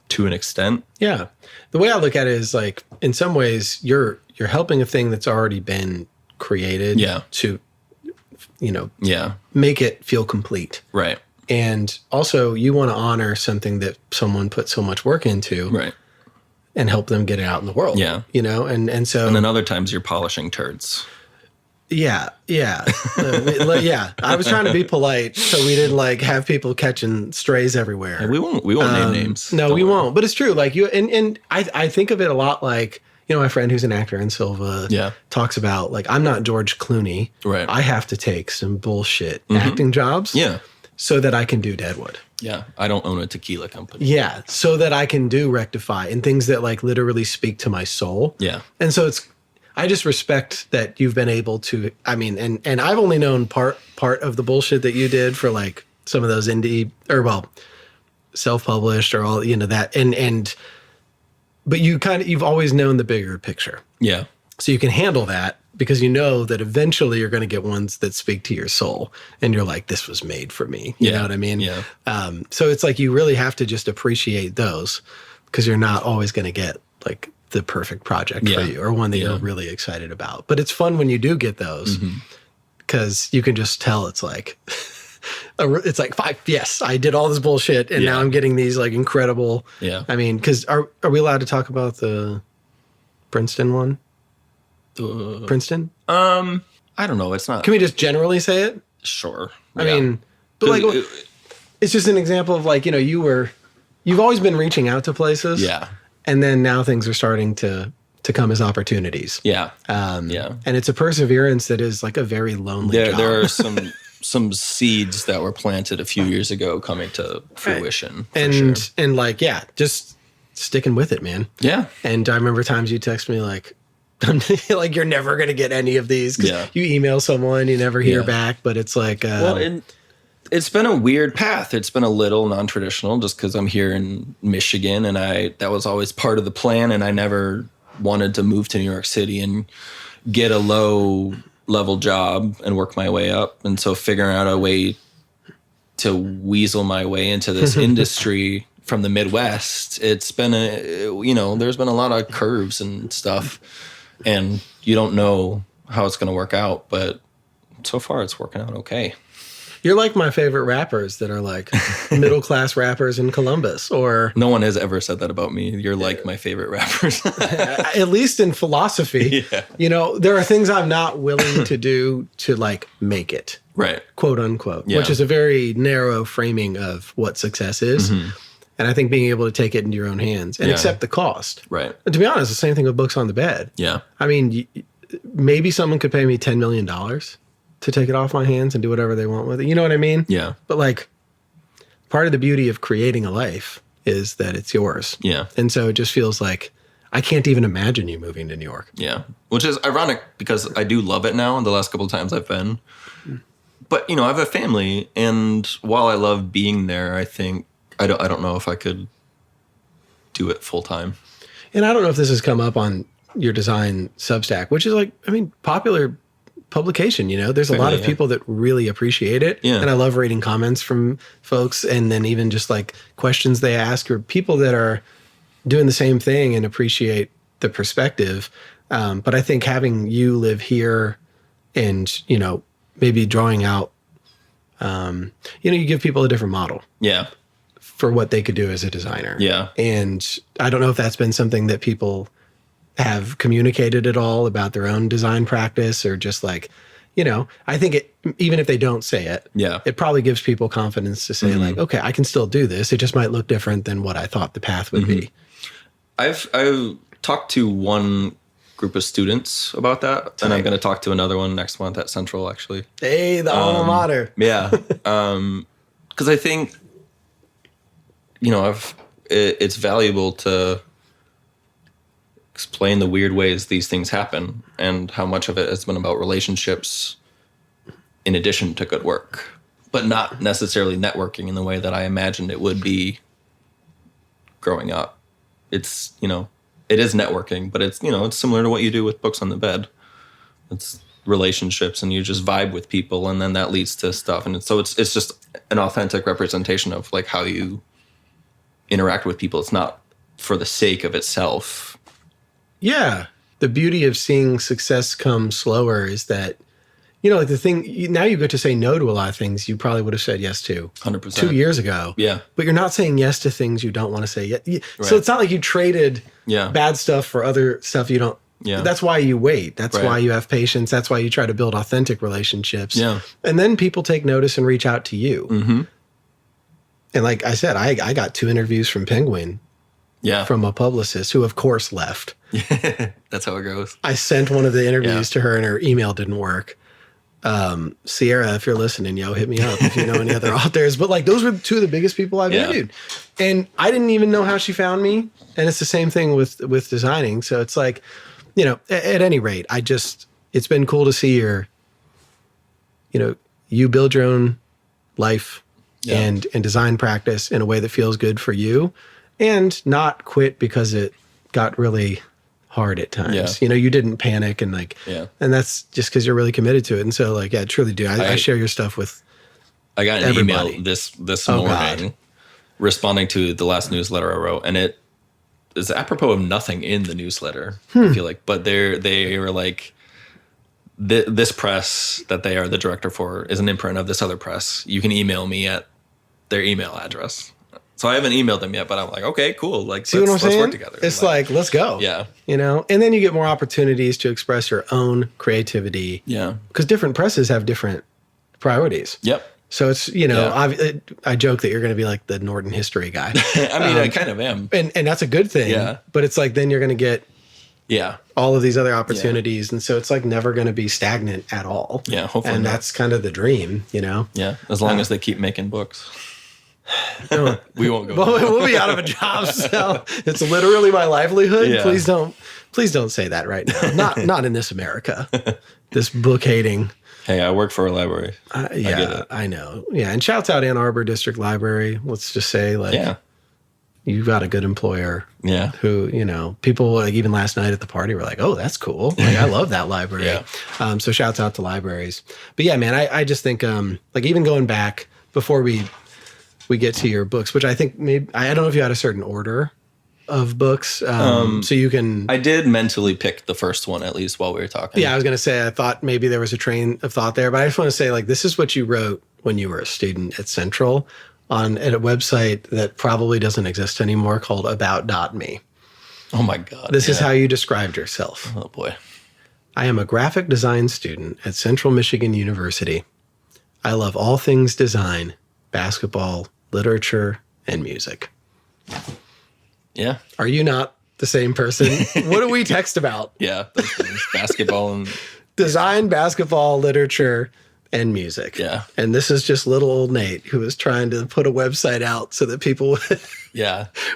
to an extent. Yeah. The way I look at it is like, in some ways, you're helping a thing that's already been created to, you know, make it feel complete. Right. And also you want to honor something that someone put so much work into. Right. And help them get it out in the world. Yeah. You know, and so. And then other times you're polishing turds. Yeah. Yeah. Yeah. I was trying to be polite so we didn't like have people catching strays everywhere. And we won't name names. No, we won't. But it's true. Like you, and I think of it a lot like, you know, my friend who's an actor in Silva talks about like, I'm not George Clooney. Right. I have to take some bullshit acting jobs. Yeah. So that I can do Deadwood. Yeah. I don't own a tequila company. Yeah. So that I can do Rectify and things that like literally speak to my soul. Yeah. And so I just respect that you've been able to, I mean, and I've only known part of the bullshit that you did for like some of those indie or well, self-published or all, you know, that but you've always known the bigger picture. Yeah. So you can handle that because you know that eventually you're going to get ones that speak to your soul and you're like, this was made for me. You know what I mean? Yeah. So it's like, you really have to just appreciate those because you're not always going to get like the perfect project for you or one that you're really excited about. But it's fun when you do get those because you can just tell it's like, it's like yes, I did all this bullshit and now I'm getting these like incredible. Yeah. I mean, because are we allowed to talk about the Princeton one? Princeton? I don't know. It's not. Can we just generally say it? Sure. I mean, but like, it's just an example of like, you know, you've always been reaching out to places. Yeah. And then now things are starting to come as opportunities. Yeah. And it's a perseverance that is like a very lonely job. There are some seeds that were planted a few years ago coming to fruition. And like, just sticking with it, man. Yeah. And I remember times you text me like, like you're never going to get any of these because you email someone, you never hear back, but it's like, it's been a weird path. It's been a little non-traditional just because I'm here in Michigan and that was always part of the plan. And I never wanted to move to New York City and get a low level job and work my way up. And so figuring out a way to weasel my way into this industry from the Midwest, it's been there's been a lot of curves and stuff. And you don't know how it's going to work out, but so far it's working out okay. You're like my favorite rappers that are like middle-class rappers in Columbus or... No one has ever said that about me. You're like my favorite rappers. At least in philosophy. Yeah. You know, there are things I'm not willing to do to like make it. Right. Quote unquote. Yeah. Which is a very narrow framing of what success is. And I think being able to take it into your own hands and accept the cost. Right. And to be honest, the same thing with Books on the Bed. Yeah. I mean, maybe someone could pay me $10 million to take it off my hands and do whatever they want with it. You know what I mean? Yeah. But like, part of the beauty of creating a life is that it's yours. Yeah. And so it just feels like, I can't even imagine you moving to New York. Yeah. Which is ironic because I do love it now the last couple of times I've been. But, you know, I have a family and while I love being there, I think, I don't know if I could do it full time. And I don't know if this has come up on your design Substack, which is like, I mean, popular publication, you know, there's a lot of people that really appreciate it. Yeah. And I love reading comments from folks, and then even just like questions they ask, or people that are doing the same thing and appreciate the perspective. But I think having you live here and, you know, maybe drawing out, you know, you give people a different model. Yeah. For what they could do as a designer. Yeah. And I don't know if that's been something that people have communicated at all about their own design practice, or just like, you know, I think it, even if they don't say it, it probably gives people confidence to say like, okay, I can still do this. It just might look different than what I thought the path would be. I've talked to one group of students about that, and I'm going to talk to another one next month at Central, actually. Hey, the alma mater. Yeah. Because I think, you know, it's valuable to explain the weird ways these things happen, and how much of it has been about relationships in addition to good work, but not necessarily networking in the way that I imagined it would be growing up. It's, you know, it is networking, but it's, you know, it's similar to what you do with books on the bed. It's relationships, and you just vibe with people, and then that leads to stuff. And so it's just an authentic representation of like how you interact with people. It's not for the sake of itself. Yeah. The beauty of seeing success come slower is that, you know, like the thing, now you get to say no to a lot of things you probably would have said yes to 100%. 2 years ago. Yeah. But you're not saying yes to things you don't want to say yes. So it's not like you traded bad stuff for other stuff you don't. Yeah. That's why you wait. That's why you have patience. That's why you try to build authentic relationships. Yeah. And then people take notice and reach out to you. Mm-hmm. And like I said, I got 2 interviews from Penguin. Yeah. From a publicist who, of course, left. That's how it goes. I sent one of the interviews to her, and her email didn't work. Sierra, if you're listening, hit me up if you know any other authors. But like, those were 2 of the biggest people I've interviewed. And I didn't even know how she found me. And it's the same thing with designing. So it's like, you know, at any rate, it's been cool to see you build your own life and design practice in a way that feels good for you, and not quit because it got really hard at times. Yeah. You know, you didn't panic and like, and that's just because you're really committed to it. And so like, truly do. I share your stuff with I got an everybody. email this morning responding to the last newsletter I wrote, and it is apropos of nothing in the newsletter, I feel like, but they were like, this press that they are the director for is an imprint of this other press. You can email me at their email address. So I haven't emailed them yet, but I'm like, okay, cool. Like, see let's work together. It's like, let's go. Yeah. You know, and then you get more opportunities to express your own creativity. Yeah. Because different presses have different priorities. Yep. So it's, you know, I joke that you're going to be like the Norton history guy. I mean, I kind of am. And that's a good thing. Yeah. But it's like, then you're going to get all of these other opportunities. Yeah. And so it's like never going to be stagnant at all. Yeah, hopefully And not. that's kind of the dream, you know? Yeah, as long as they keep making books. We won't go. We'll be out of a job. So it's literally my livelihood. Yeah. Please don't say that right now. Not in this America. This book hating. Hey, I work for a library. I know. Yeah, and shouts out Ann Arbor District Library. Let's just say, like, you've got a good employer. Yeah. Who, you know, people like even last night at the party were like, "Oh, that's cool. Like, I love that library." Yeah. So shouts out to libraries. But yeah, man, I just think like even going back before we get to your books, which I think maybe I don't know if you had a certain order of books, so you can. I did mentally pick the first one at least while we were talking. Yeah, I was going to say I thought maybe there was a train of thought there, but I just want to say like this is what you wrote when you were a student at Central at a website that probably doesn't exist anymore called about.me. Oh my God! This is how you described yourself. Oh boy! I am a graphic design student at Central Michigan University. I love all things design, basketball, literature, and music. Yeah. Are you not the same person? What do we text about? Yeah. Basketball and design, basketball, literature, and music. Yeah. And this is just little old Nate who was trying to put a website out so that people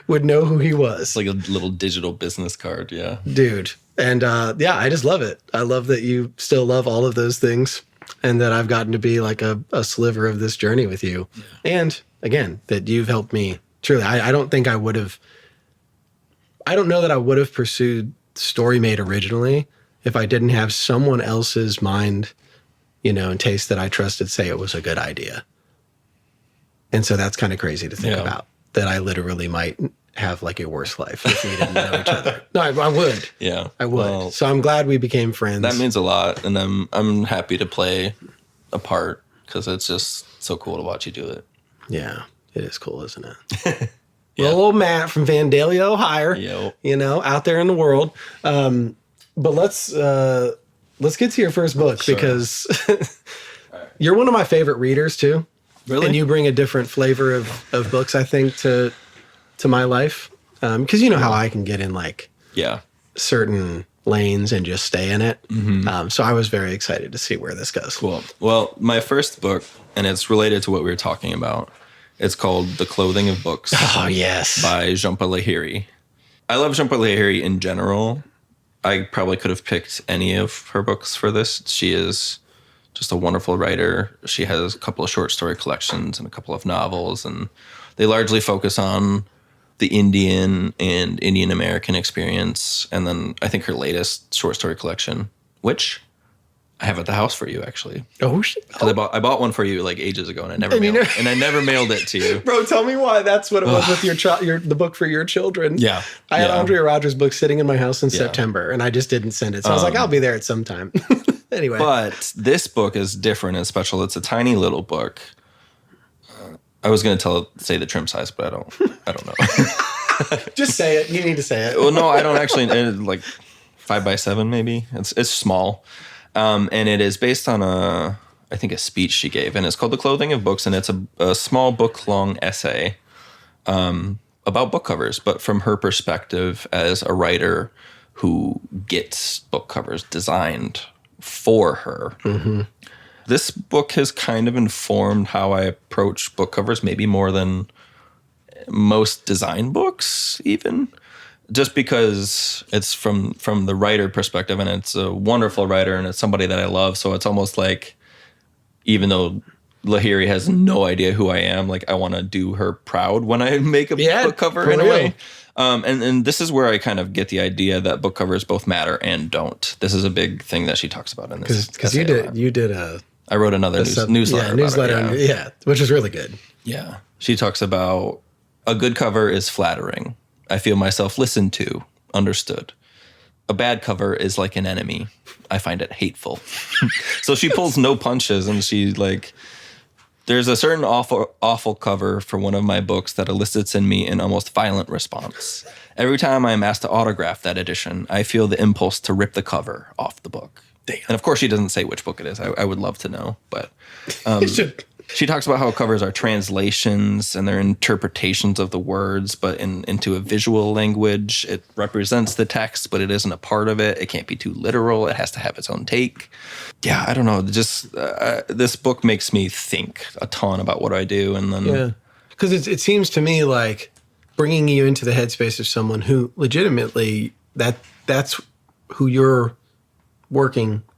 would know who he was. It's like a little digital business card. Yeah. Dude. And I just love it. I love that you still love all of those things and that I've gotten to be like a sliver of this journey with you. Yeah. And again, that you've helped me truly. I don't know that I would have pursued story made originally if I didn't have someone else's mind, and taste that I trusted say it was a good idea. And so that's kind of crazy to think about, that I literally might have like a worse life if we didn't know each other. No, I would. Yeah. I would. Well, so I'm glad we became friends. That means a lot. And I'm happy to play a part because it's just so cool to watch you do it. Yeah, it is cool, isn't it? Well, old Matt from Vandalia, Ohio, out there in the world. But let's get to your first book because you're one of my favorite readers too. Really? And you bring a different flavor of books, I think, to my life. Because you know how I can get in like certain lanes and just stay in it. Mm-hmm. So I was very excited to see where this goes. Cool. Well, my first book, and it's related to what we were talking about, it's called The Clothing of Books. Oh, yes. By Jhumpa Lahiri. I love Jhumpa Lahiri in general. I probably could have picked any of her books for this. She is just a wonderful writer. She has a couple of short story collections and a couple of novels, and they largely focus on the Indian and Indian American experience. And then I think her latest short story collection, which I have at the house for you, actually. Oh, shit. I bought one for you like ages ago, and I never mailed it to you. Bro, tell me why. That's what it was with the book for your children. Yeah. I had Andrea Rogers' book sitting in my house in September, and I just didn't send it. So I was like, I'll be there at some time. Anyway. But this book is different and special. It's a tiny little book. I was going to say the trim size, but I don't know. Just say it. You need to say it. Well, no, I don't actually. Like 5x7 maybe. It's small. And it is based on a speech she gave, and it's called The Clothing of Books, and it's a small book-long essay about book covers, but from her perspective as a writer who gets book covers designed for her. Mm-hmm. This book has kind of informed how I approach book covers, maybe more than most design books even. Just because it's from the writer perspective, and it's a wonderful writer, and it's somebody that I love. So it's almost like, even though Lahiri has no idea who I am, like I want to do her proud when I make a book cover in a way. And this is where I kind of get the idea that book covers both matter and don't. This is a big thing that she talks about in this. Because you did I wrote another newsletter. Yeah, which is really good. Yeah. She talks about a good cover is flattering. I feel myself listened to, understood. A bad cover is like an enemy. I find it hateful. So she pulls no punches, and she there's a certain awful cover for one of my books that elicits in me an almost violent response. Every time I'm asked to autograph that edition, I feel the impulse to rip the cover off the book. Damn. And of course, she doesn't say which book it is. I would love to know, but she talks about how covers are translations and they're interpretations of the words, but into a visual language. It represents the text, but it isn't a part of it. It can't be too literal. It has to have its own take. Yeah, I don't know. Just this book makes me think a ton about what I do, and then because it seems to me like bringing you into the headspace of someone who legitimately that's who you're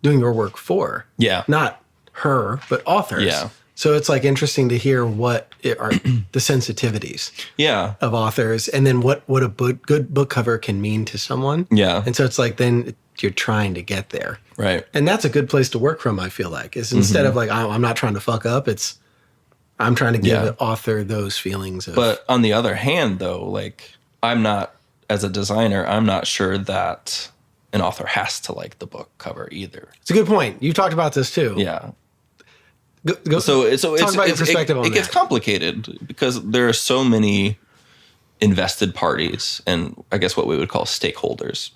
doing your work for. Yeah. Not her, but authors. Yeah. So it's like interesting to hear what are the sensitivities of authors, and then what a good book cover can mean to someone. Yeah. And so it's like then you're trying to get there. Right. And that's a good place to work from, I feel like. Is instead of like, I'm not trying to fuck up, it's I'm trying to give the author those feelings. But on the other hand, though, like as a designer, I'm not sure that an author has to like the book cover either. It's a good point. You've talked about this too. Yeah. So talk about your perspective on that. It gets complicated because there are so many invested parties and I guess what we would call stakeholders.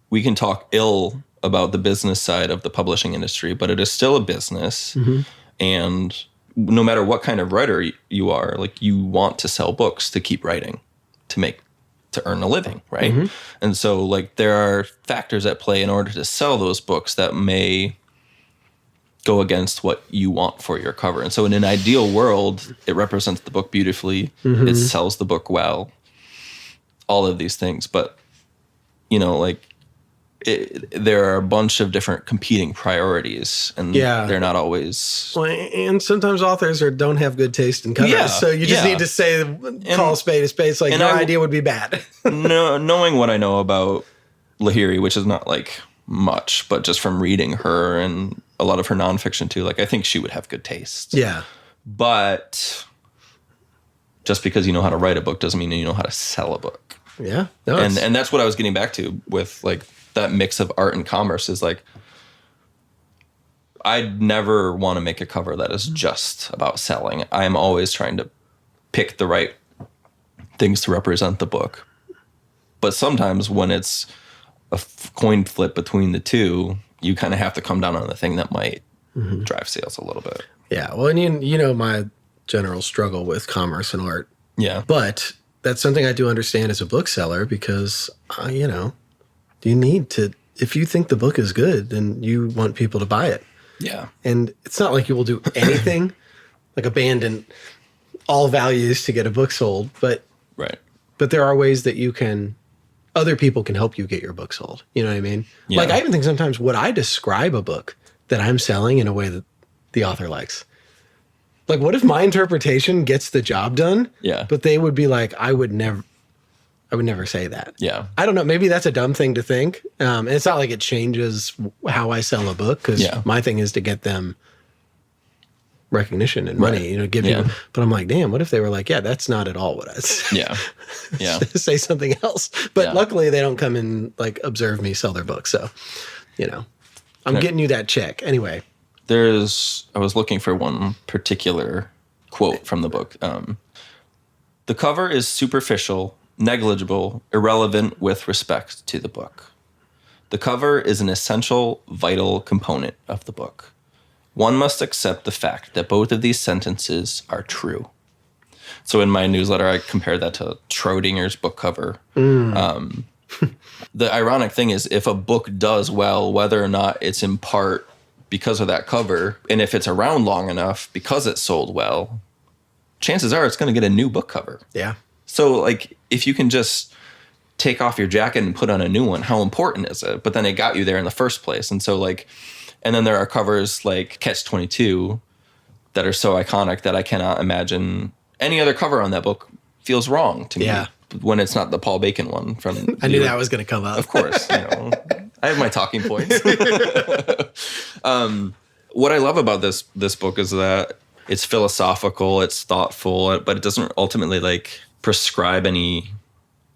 We can talk ill about the business side of the publishing industry, but it is still a business. Mm-hmm. And no matter what kind of writer you are, like you want to sell books to keep writing, to earn a living, right? Mm-hmm. And so like there are factors at play in order to sell those books that may go against what you want for your cover. And so in an ideal world, it represents the book beautifully. Mm-hmm. It sells the book well, all of these things. But, there are a bunch of different competing priorities, and they're not always. Well, and sometimes authors don't have good taste in covers, so you just need to call a spade a spade. It's like your idea would be bad. Knowing what I know about Lahiri, which is not like much, but just from reading her and a lot of her nonfiction too, like I think she would have good taste. Yeah. But just because you know how to write a book doesn't mean you know how to sell a book. Yeah. No, and that's what I was getting back to with like that mix of art and commerce is like, I'd never want to make a cover that is just about selling. I'm always trying to pick the right things to represent the book. But sometimes when it's a coin flip between the two, you kind of have to come down on the thing that might drive sales a little bit. Yeah. Well, and you know my general struggle with commerce and art. Yeah. But that's something I do understand as a bookseller because, you know, you need to, if you think the book is good, then you want people to buy it. Yeah. And it's not like you will do anything, like abandon all values to get a book sold, but right. But there are ways that you can, other people can help you get your book sold. You know what I mean? Yeah. Like I even think sometimes would I describe a book that I'm selling in a way that the author likes? Like what if my interpretation gets the job done? Yeah. But they would be like, I would never say that. Yeah. I don't know. Maybe that's a dumb thing to think. And it's not like it changes how I sell a book because my thing is to get them recognition and money, you know, give people. But I'm like, damn, what if they were like, yeah, that's not at all what I said. Yeah. Yeah. Say something else. But luckily they don't come and like observe me sell their book. So, you know, I'm getting you that check. Anyway. I was looking for one particular quote from the book. The cover is superficial, negligible, irrelevant with respect to the book. The cover is an essential, vital component of the book. One must accept the fact that both of these sentences are true. So in my newsletter, I compared that to Schrodinger's book cover. The ironic thing is if a book does well, whether or not it's in part because of that cover, and if it's around long enough because it sold well, chances are it's going to get a new book cover. Yeah. So like if you can just take off your jacket and put on a new one, how important is it? But then it got you there in the first place. And so like, and then there are covers like Catch-22 that are so iconic that I cannot imagine any other cover on that book feels wrong to me when it's not the Paul Bacon one from. I knew that was going to come up. Of course, you know, I have my talking points. What I love about this book is that it's philosophical, it's thoughtful, but it doesn't ultimately like prescribe any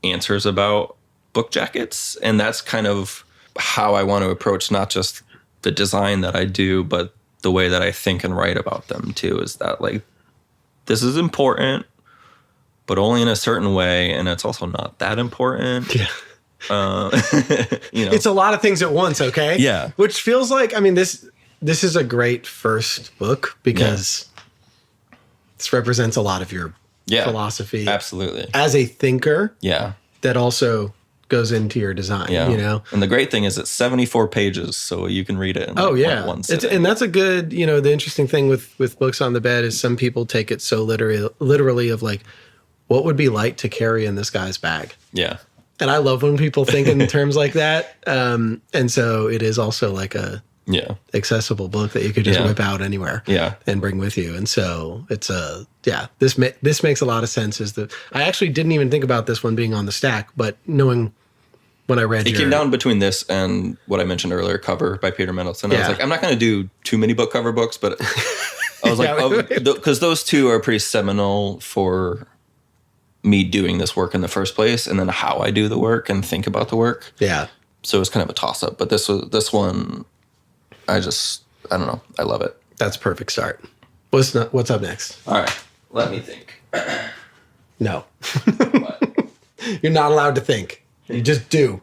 answers about book jackets. And that's kind of how I want to approach not just the design that I do, but the way that I think and write about them too, is that like, this is important, but only in a certain way. And it's also not that important. Yeah. You know, it's a lot of things at once. Okay. Yeah. Which feels like, I mean, this is a great first book because this represents a lot of your philosophy. Absolutely. As a thinker. Yeah. That also goes into your design, you know? And the great thing is it's 74 pages, so you can read it in one sitting. And that's a good, you know, the interesting thing with books on the bed is some people take it so literally of like, what would be like to carry in this guy's bag? Yeah. And I love when people think in terms like that. And so it is also like a accessible book that you could just whip out anywhere and bring with you. And so it's this makes a lot of sense. I actually didn't even think about this one being on the stack, but knowing when I read it came down between this and what I mentioned earlier, Cover by Peter Mendelsohn. I was like, I'm not going to do too many book cover books, but I was like, because those two are pretty seminal for me doing this work in the first place, and then how I do the work and think about the work. Yeah. So it was kind of a toss up, but this one, I don't know. I love it. That's a perfect start. What's up next? All right. Let me think. No. You're not allowed to think. You just do.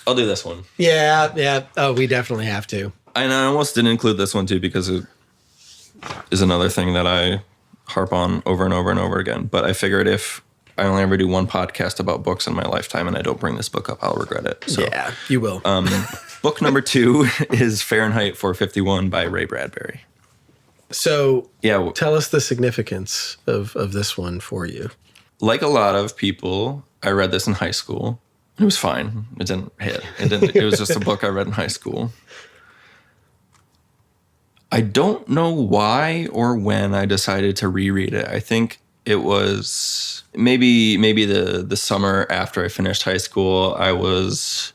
I'll do this one. Yeah. Oh, we definitely have to. And I almost didn't include this one too because it is another thing that I harp on over and over and over again. But I figured if I only ever do one podcast about books in my lifetime and I don't bring this book up, I'll regret it. So, yeah, you will. Book number 2 is Fahrenheit 451 by Ray Bradbury. So tell us the significance of this one for you. Like a lot of people, I read this in high school. It was fine. It didn't hit. It was just a book I read in high school. I don't know why or when I decided to reread it. I think it was maybe the summer after I finished high school. I was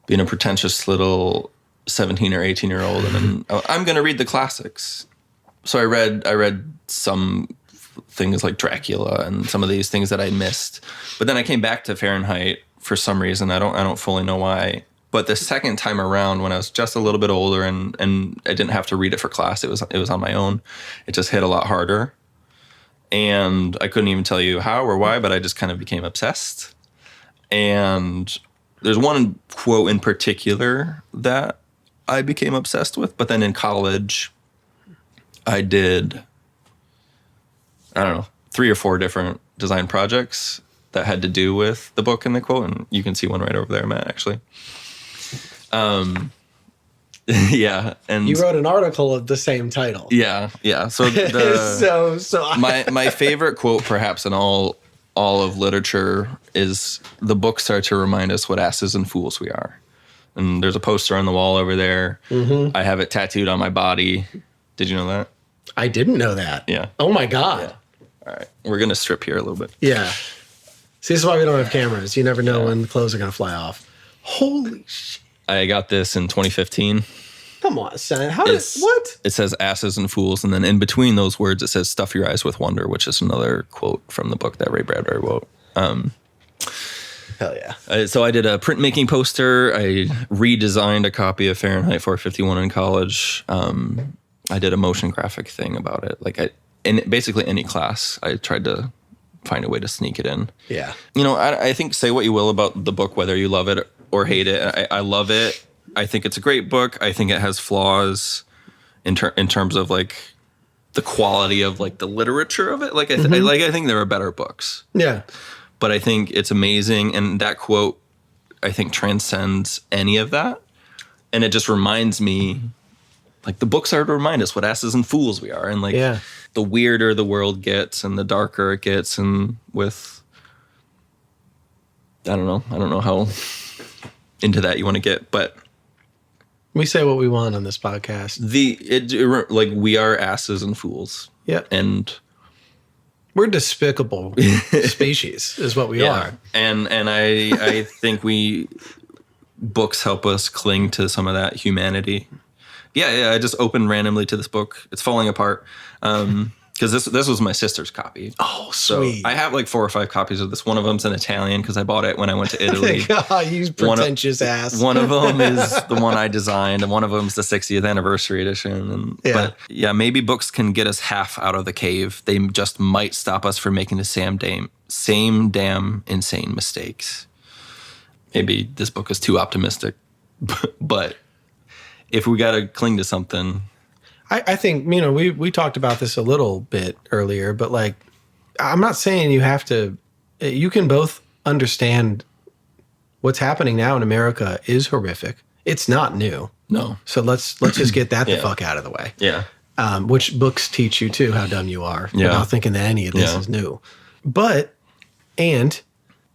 being a pretentious little 17 or 18-year-old, and then I'm going to read the classics. So I read some things like Dracula and some of these things that I missed. But then I came back to Fahrenheit for some reason. I don't fully know why. But the second time around, when I was just a little bit older and I didn't have to read it for class, it was on my own. It just hit a lot harder. And I couldn't even tell you how or why, but I just kind of became obsessed. And there's one quote in particular that I became obsessed with. But then in college, I did, I don't know, 3 or 4 different design projects that had to do with the book and the quote. And you can see one right over there, Matt, actually. Yeah. And you wrote an article of the same title. Yeah. So my favorite quote perhaps in all of literature is the books are to remind us what asses and fools we are. And there's a poster on the wall over there. Mm-hmm. I have it tattooed on my body. Did you know that? I didn't know that. Yeah. Oh my God. Yeah. All right. We're going to strip here a little bit. Yeah. See, this is why we don't have cameras. You never know when the clothes are going to fly off. Holy shit. I got this in 2015. Come on, son. What? It says asses and fools. And then in between those words, it says stuff your eyes with wonder, which is another quote from the book that Ray Bradbury wrote. Hell yeah. So I did a printmaking poster. I redesigned a copy of Fahrenheit 451 in college. I did a motion graphic thing about it. In basically any class, I tried to find a way to sneak it in. Yeah. I think say what you will about the book, whether you love it or hate it. I love it. I think it's a great book. I think it has flaws in terms of like the quality of like the literature of it. Like I think there are better books. Yeah. But I think it's amazing, and that quote I think transcends any of that. And it just reminds me, like, the books are to remind us what asses and fools we are, and like the weirder the world gets and the darker it gets, and with I don't know how into that you want to get, but we say what we want on this podcast. Like, we are asses and fools. Yeah. And we're despicable species is what we are. And I think books help us cling to some of that humanity. Yeah, I just opened randomly to this book. It's falling apart. Because this was my sister's copy. Oh, sweet. So I have like 4 or 5 copies of this. One of them's in Italian because I bought it when I went to Italy. God, you pretentious ass. One of them is the one I designed, and one of them's the 60th anniversary edition. But maybe books can get us half out of the cave. They just might stop us from making the same damn insane mistakes. Maybe this book is too optimistic, but if we got to cling to something. I think, we talked about this a little bit earlier, but like, I'm not saying you can both understand what's happening now in America is horrific. It's not new. No. So let's just get that the fuck out of the way. Yeah. Which books teach you too how dumb you are without thinking that any of this is new. And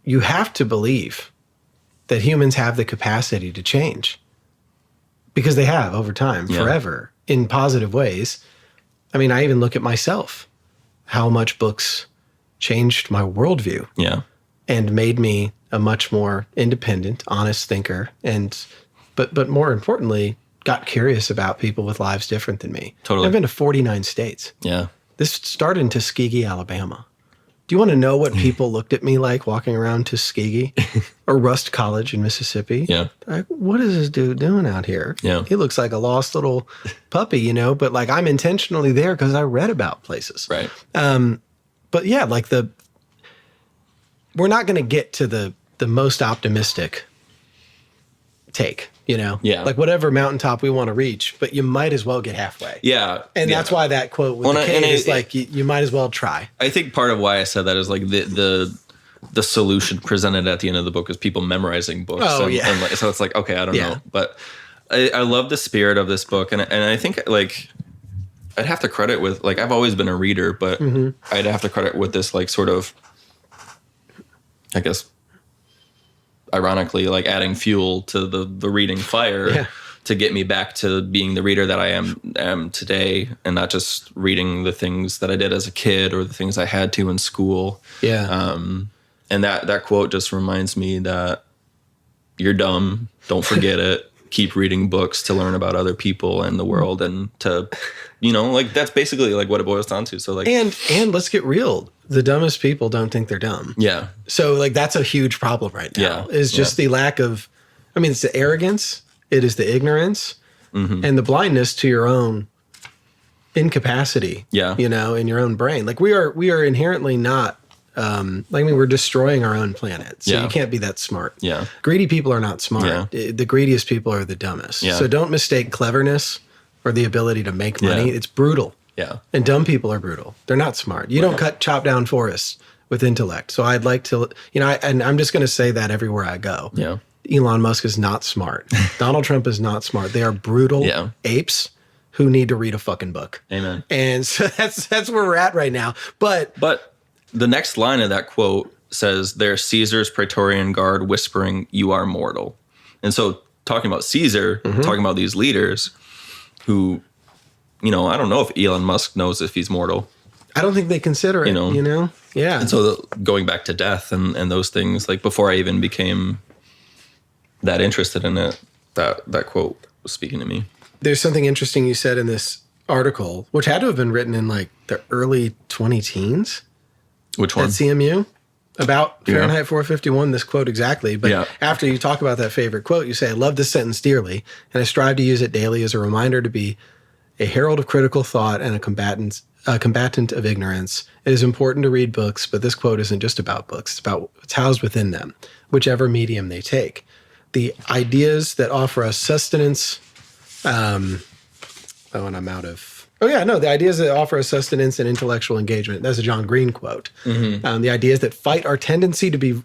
you have to believe that humans have the capacity to change, because they have over time, forever. In positive ways. I mean, I even look at myself, how much books changed my worldview. Yeah. And made me a much more independent, honest thinker. But more importantly, got curious about people with lives different than me. Totally. I've been to 49 states. Yeah. This started in Tuskegee, Alabama. Do you want to know what people looked at me like walking around Tuskegee or Rust College in Mississippi? Yeah. Like, what is this dude doing out here? Yeah. He looks like a lost little puppy, but like, I'm intentionally there because I read about places. Right. But yeah, like we're not going to get to the most optimistic take, Yeah. like whatever mountaintop we want to reach, but you might as well get halfway. Yeah. And that's why that quote with the cave is like, you might as well try. I think part of why I said that is like the solution presented at the end of the book is people memorizing books. Oh, and so it's like, okay, I don't know. But I love the spirit of this book. And I think like I'd have to credit with, like, I've always been a reader, but I'd have to credit with this like sort of, I guess, ironically, like adding fuel to the reading fire to get me back to being the reader that I am today, and not just reading the things that I did as a kid or the things I had to in school. Yeah. And that quote just reminds me that you're dumb. Don't forget it. Keep reading books to learn about other people and the world, and to, like, that's basically like what it boils down to. So like, and let's get real. The dumbest people don't think they're dumb. Yeah. So like, that's a huge problem right now. Yeah. Is just the lack of, it's the arrogance. It is the ignorance and the blindness to your own incapacity. Yeah. In your own brain. Like we are inherently not. We're destroying our own planet. So you can't be that smart. Yeah. Greedy people are not smart. Yeah. The greediest people are the dumbest. Yeah. So don't mistake cleverness or the ability to make money. It's brutal. Yeah. And dumb people are brutal. They're not smart. You don't chop down forests with intellect. So I'd like to, and I'm just going to say that everywhere I go. Yeah. Elon Musk is not smart. Donald Trump is not smart. They are brutal apes who need to read a fucking book. Amen. And so that's where we're at right now. But the next line of that quote says, "There's Caesar's Praetorian Guard whispering, 'You are mortal.'" And so talking about Caesar, talking about these leaders who, I don't know if Elon Musk knows if he's mortal. I don't think they consider it, Yeah. And so going back to death and those things, like before I even became that interested in it, that quote was speaking to me. There's something interesting you said in this article, which had to have been written in like the early 20-teens. Which one? At CMU, about Fahrenheit 451, this quote exactly. But after you talk about that favorite quote, you say, "I love this sentence dearly, and I strive to use it daily as a reminder to be a herald of critical thought and a combatant of ignorance. It is important to read books, but this quote isn't just about books. It's housed within them, whichever medium they take. The ideas that offer us sustenance." And I'm out of... the ideas that offer us sustenance and intellectual engagement. That's a John Green quote. The ideas that fight our tendency to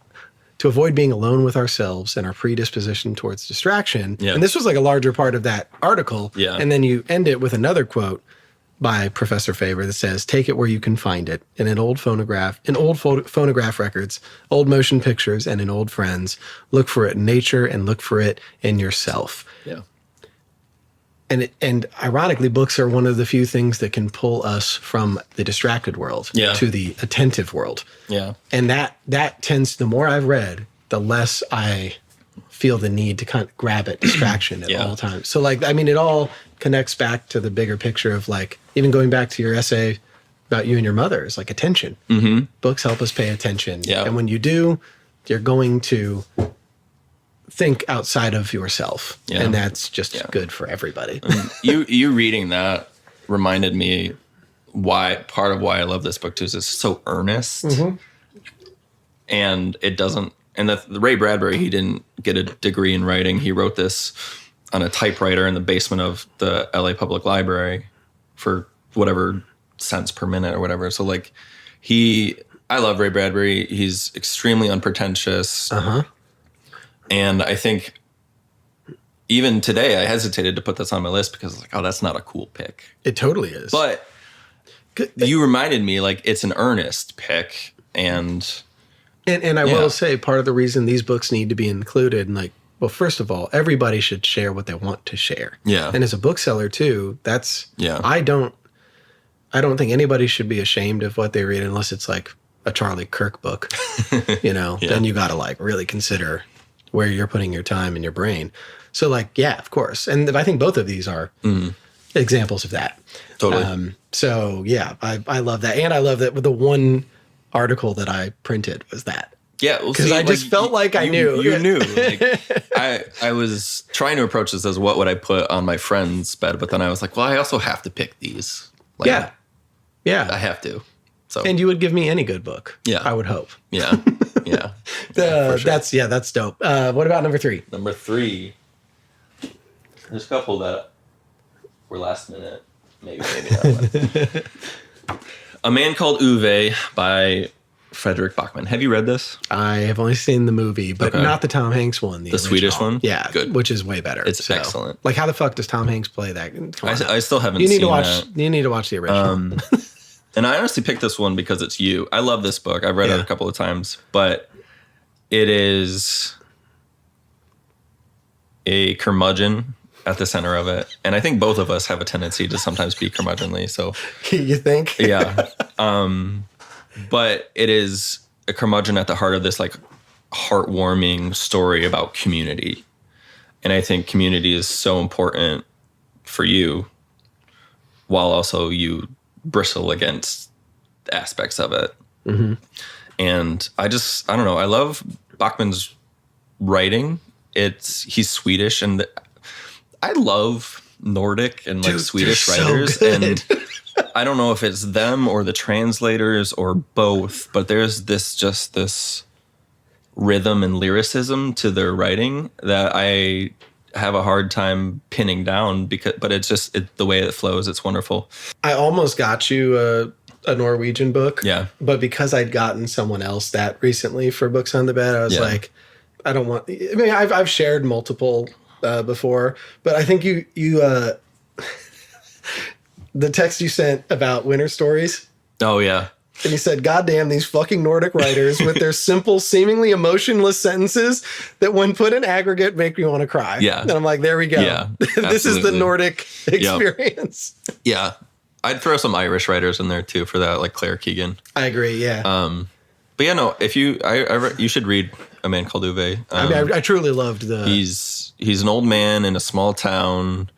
avoid being alone with ourselves and our predisposition towards distraction. Yeah. And this was like a larger part of that article. Yeah. And then you end it with another quote by Professor Faber that says, "Take it where you can find it, in an old phonograph, phonograph records, old motion pictures, and in old friends. Look for it in nature and look for it in yourself." Yeah. And ironically, books are one of the few things that can pull us from the distracted world to the attentive world. Yeah. And that tends, the more I've read, the less I feel the need to kind of grab at distraction at all times. So it all connects back to the bigger picture of like, even going back to your essay about you and your mother, is like attention. Mm-hmm. Books help us pay attention. Yeah. And when you do, you're going to think outside of yourself, and that's just good for everybody. You reading that reminded me part of why I love this book too is it's so earnest, and it doesn't. And the Ray Bradbury, he didn't get a degree in writing. He wrote this on a typewriter in the basement of the LA Public Library for whatever cents per minute or whatever. So like I love Ray Bradbury. He's extremely unpretentious. And I think even today, I hesitated to put this on my list because I was like, oh, that's not a cool pick. It totally is. But you reminded me, like, it's an earnest pick. And I will say, part of the reason these books need to be included, and like, well, first of all, everybody should share what they want to share. Yeah. And as a bookseller too, I don't think anybody should be ashamed of what they read unless it's like a Charlie Kirk book, then you got to like really consider where you're putting your time and your brain. So like, yeah, of course. And I think both of these are examples of that. Totally. So yeah, I love that. And I love that with the one article that I printed was that. Yeah. Because I just felt like I knew. You knew. Like, I was trying to approach this as what would I put on my friend's bed, but then I was like, well, I also have to pick these. Like, yeah. I have to. So. And you would give me any good book. Yeah. I would hope. Yeah. Yeah. Sure. That's dope. What about number 3? Number 3. There's a couple that were last minute. Maybe not. A Man Called Uwe by Frederick Bachman. Have you read this? I have only seen the movie, but not the Tom Hanks one. The Swedish one? Yeah. Good. Which is way better. It's excellent. Like, how the fuck does Tom Hanks play that? I still haven't seen that. You need to watch the original. And I honestly picked this one because it's you. I love this book. I've read it a couple of times, but it is a curmudgeon at the center of it. And I think both of us have a tendency to sometimes be curmudgeonly. So you think? Yeah. But it is a curmudgeon at the heart of this like heartwarming story about community. And I think community is so important for you while also you bristle against aspects of it. Mm-hmm. And I don't know. I love Bachman's writing. He's Swedish, and I love Nordic and like Swedish writers. So and I don't know if it's them or the translators or both, but there's this rhythm and lyricism to their writing that I have a hard time pinning down but it's just the way it flows. It's wonderful. I almost got you a Norwegian book. Yeah. But because I'd gotten someone else that recently for Books on the Bed, I was like, I don't want, I mean, I've shared multiple before, but I think you the text you sent about winter stories. Oh yeah. And he said, God damn these fucking Nordic writers with their simple, seemingly emotionless sentences that when put in aggregate make me want to cry. Yeah. And I'm like, there we go. Yeah, this is the Nordic experience. Yep. Yeah. I'd throw some Irish writers in there too for that, like Claire Keegan. I agree, yeah. But yeah, no, if you should read A Man Called Uwe. I mean, I truly loved He's an old man in a small town.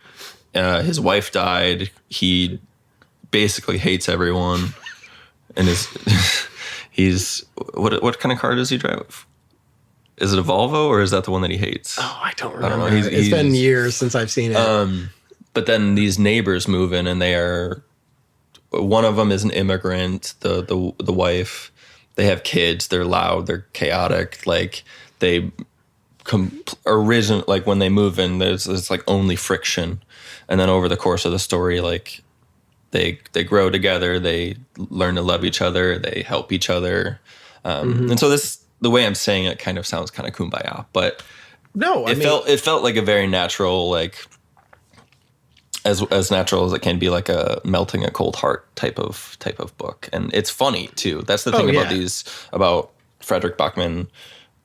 His wife died. He basically hates everyone. And he's what kind of car does he drive? Is it a Volvo or is that the one that he hates? Oh, I don't remember. I don't know. It's been years since I've seen it. But then these neighbors move in, and one of them is an immigrant. The wife, they have kids. They're loud. They're chaotic. Like they like when they move in, there's like only friction, and then over the course of the story, like. They grow together. They learn to love each other. They help each other. And so the way I'm saying it kind of sounds kind of kumbaya, but no, it felt like a very natural, like as natural as it can be, like a melting a cold heart type of book. And it's funny too. That's the thing about Frederick Bachman.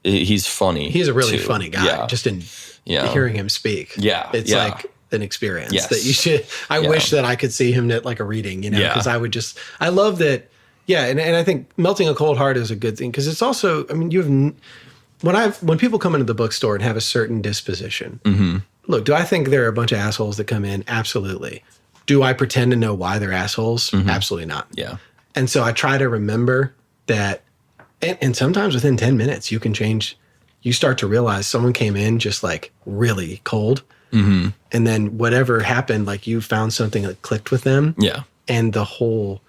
He's funny. He's a really too. funny guy. Just in hearing him speak. Yeah. It's like an experience that you should. I wish that I could see him at like a reading, because I would I love that. Yeah. And I think melting a cold heart is a good thing because it's also, I mean, when people come into the bookstore and have a certain disposition, look, do I think there are a bunch of assholes that come in? Absolutely. Do I pretend to know why they're assholes? Absolutely not. Yeah. And so I try to remember that. And sometimes within 10 minutes, you can change. You start to realize someone came in just like really cold. And then whatever happened, like you found something that clicked with them. Yeah. And so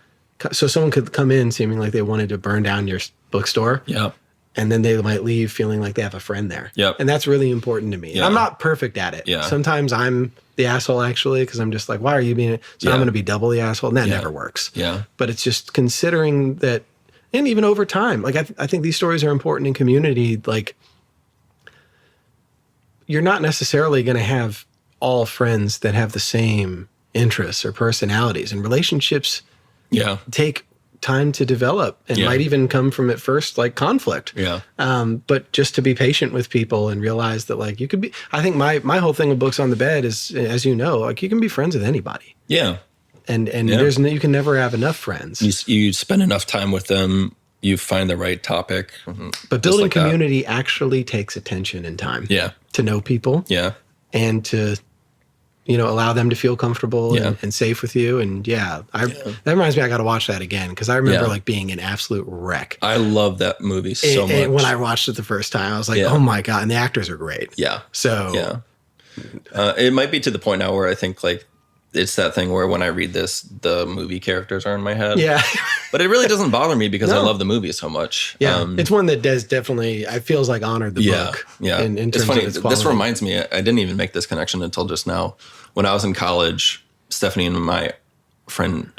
someone could come in seeming like they wanted to burn down your bookstore. Yeah. And then they might leave feeling like they have a friend there. Yep. And that's really important to me. Yeah. I'm not perfect at it. Yeah. Sometimes I'm the asshole actually, because I'm just like, why are you being, so I'm going to be double the asshole. And that never works. Yeah. But it's just considering that, and even over time, like I think these stories are important in community. Like, you're not necessarily going to have all friends that have the same interests or personalities, and relationships take time to develop and might even come from at first like conflict. Yeah. But just to be patient with people and realize that like you could be, I think my whole thing with Books on the Bed is, as you know, like you can be friends with anybody. Yeah. And you can never have enough friends. You spend enough time with them, you find the right topic. But building community actually takes attention and time. Yeah. To know people. Yeah. And to, allow them to feel comfortable and safe with you. And that reminds me, I got to watch that again because I remember like being an absolute wreck. I love that movie so much. And when I watched it the first time, I was like, oh my God. And the actors are great. Yeah. So. It might be to the point now where I think like, it's that thing where when I read this, the movie characters are in my head. Yeah. But it really doesn't bother me because I love the movie so much. Yeah. It's one that does definitely, I feels like honored the book. Yeah. In it's terms funny. of its quality. This reminds me, I didn't even make this connection until just now. When I was in college, Stephanie and my friend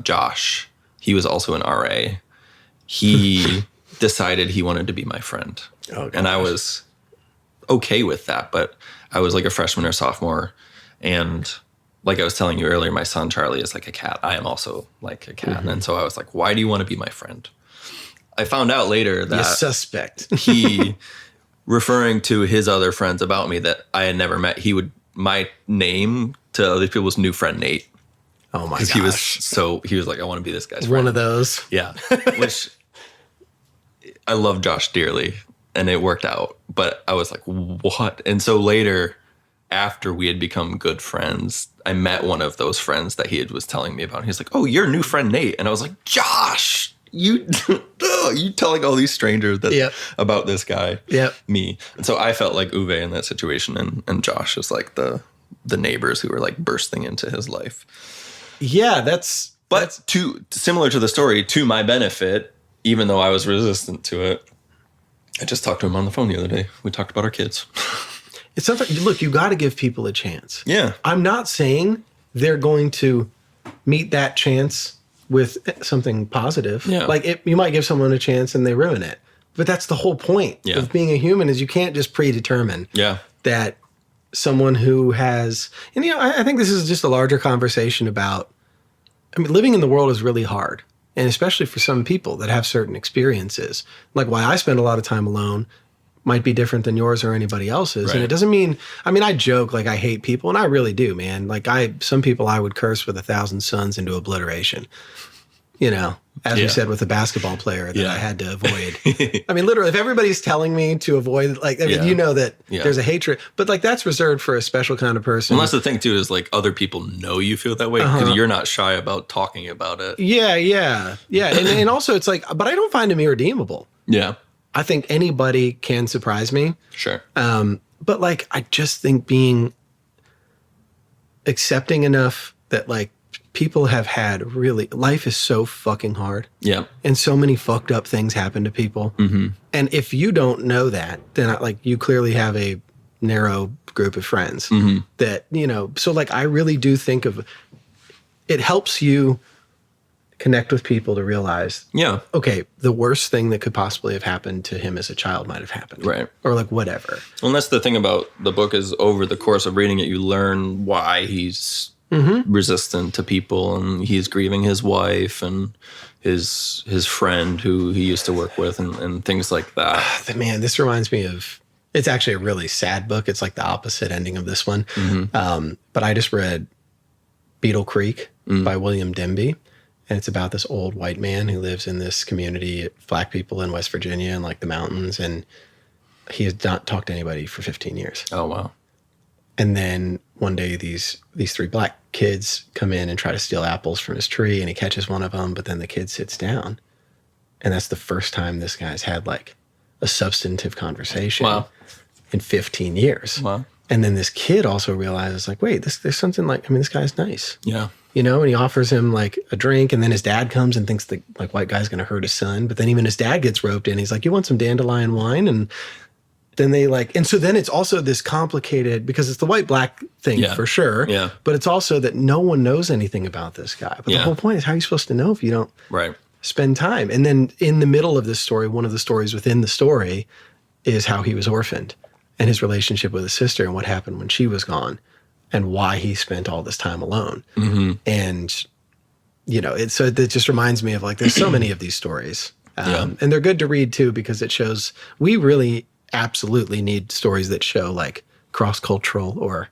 Josh, he was also an RA. He decided he wanted to be my friend. Oh, and I was okay with that, but I was like a freshman or sophomore, and like I was telling you earlier, my son Charlie is like a cat. I am also like a cat. And so I was like, why do you want to be my friend? I found out later that suspect. he, referring to his other friends about me that I had never met, he would my name to other people was new friend Nate. Oh my gosh. He was like, I want to be this guy's friend. One of those. Yeah. Which I love Josh dearly, and it worked out. But I was like, what? And so later, after we had become good friends, I met one of those friends that he was telling me about. He's like, oh, you're new friend Nate. And I was like, Josh, you telling all these strangers about this guy, me. And so I felt like Uwe in that situation, and Josh is like the neighbors who were like bursting into his life. Yeah, But similar to the story, to my benefit, even though I was resistant to it, I just talked to him on the phone the other day. We talked about our kids. It's something. Look, you got to give people a chance. Yeah. I'm not saying they're going to meet that chance with something positive. Yeah. Like you might give someone a chance and they ruin it. But that's the whole point of being a human, is you can't just predetermine that someone who has, and I think this is just a larger conversation about, living in the world is really hard. And especially for some people that have certain experiences. Like why I spend a lot of time alone might be different than yours or anybody else's. Right. And it doesn't mean, I joke like I hate people, and I really do, man. Like some people I would curse with 1,000 suns into obliteration, as we said with the basketball player that I had to avoid. Literally, if everybody's telling me to avoid, that there's a hatred, but like that's reserved for a special kind of person. Unless the thing too is like other people know you feel that way because you're not shy about talking about it. Yeah. And also it's like, but I don't find them irredeemable. Yeah. I think anybody can surprise me. Sure. But like, I just think being accepting enough that like people have had life is so fucking hard. Yeah. And so many fucked up things happen to people. Mm-hmm. And if you don't know that, then you clearly have a narrow group of friends that, so like, I really do think it helps you connect with people to realize, okay, the worst thing that could possibly have happened to him as a child might have happened. Right. Or like whatever. Well, and that's the thing about the book is over the course of reading it, you learn why he's resistant to people, and he's grieving his wife and his friend who he used to work with and things like that. Man, this reminds me of, it's actually a really sad book. It's like the opposite ending of this one. But I just read Beetle Creek by William Denby. And it's about this old white man who lives in this community, black people in West Virginia and like the mountains. And he has not talked to anybody for 15 years. Oh, wow. And then one day these 3 black kids come in and try to steal apples from his tree, and he catches one of them, but then the kid sits down. And that's the first time this guy's had like a substantive conversation in 15 years. Wow. And then this kid also realizes like, wait, there's something like, this guy's nice. Yeah. And he offers him like a drink, and then his dad comes and thinks the like white guy's going to hurt his son. But then even his dad gets roped in. He's like, you want some dandelion wine? And then they and so then it's also this complicated, because it's the white black thing for sure. Yeah. But it's also that no one knows anything about this guy. But the whole point is, how are you supposed to know if you don't spend time? And then in the middle of this story, one of the stories within the story is how he was orphaned and his relationship with his sister and what happened when she was gone and why he spent all this time alone. Mm-hmm. And, so it just reminds me of like, there's so many of these stories. And they're good to read too, because it shows we really absolutely need stories that show like cross-cultural or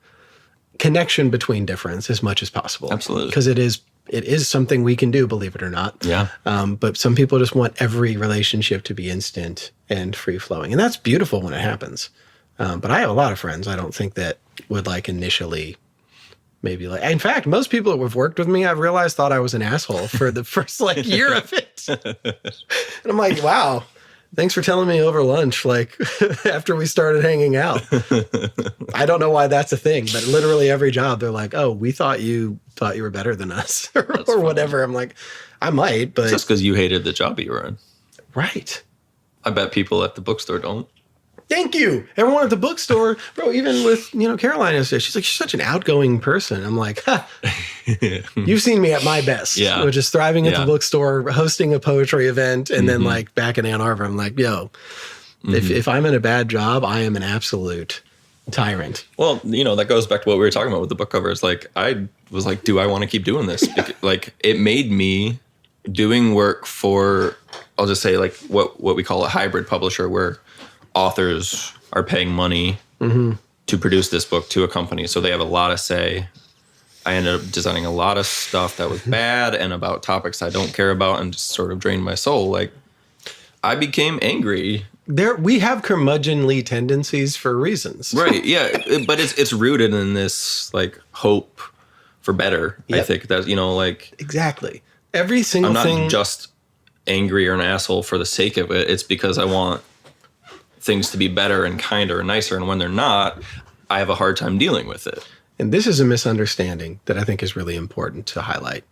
connection between difference as much as possible. Absolutely. Because it is something we can do, believe it or not. Yeah. But some people just want every relationship to be instant and free-flowing. And that's beautiful when it happens. But I have a lot of friends I don't think that would like initially maybe like, in fact, most people that have worked with me, I've realized thought I was an asshole for the first like year of it. And I'm like, wow, thanks for telling me over lunch, like after we started hanging out. I don't know why that's a thing, but literally every job they're like, oh, we thought you were better than us or whatever. I'm like, I might, but. Just because you hated the job you were in. Right. I bet people at the bookstore don't. Thank you. Everyone at the bookstore, bro, even with, Caroline yesterday, she's like, you're such an outgoing person. I'm like, you've seen me at my best, which is thriving at the bookstore, hosting a poetry event, and then like back in Ann Arbor, I'm like, yo, if I'm in a bad job, I am an absolute tyrant. Well, that goes back to what we were talking about with the book covers. Like, I was like, do I want to keep doing this? Like, it made me doing work for, I'll just say like what we call a hybrid publisher, where authors are paying money to produce this book to a company. So they have a lot of say. I ended up designing a lot of stuff that was bad and about topics I don't care about and just sort of drained my soul. Like, I became angry. We have curmudgeonly tendencies for reasons. Right, yeah. But it's rooted in this, like, hope for better. Yep. I think that, like... Exactly. Every single thing... I'm not just angry or an asshole for the sake of it. It's because I want things to be better and kinder and nicer. And when they're not, I have a hard time dealing with it. And this is a misunderstanding that I think is really important to highlight.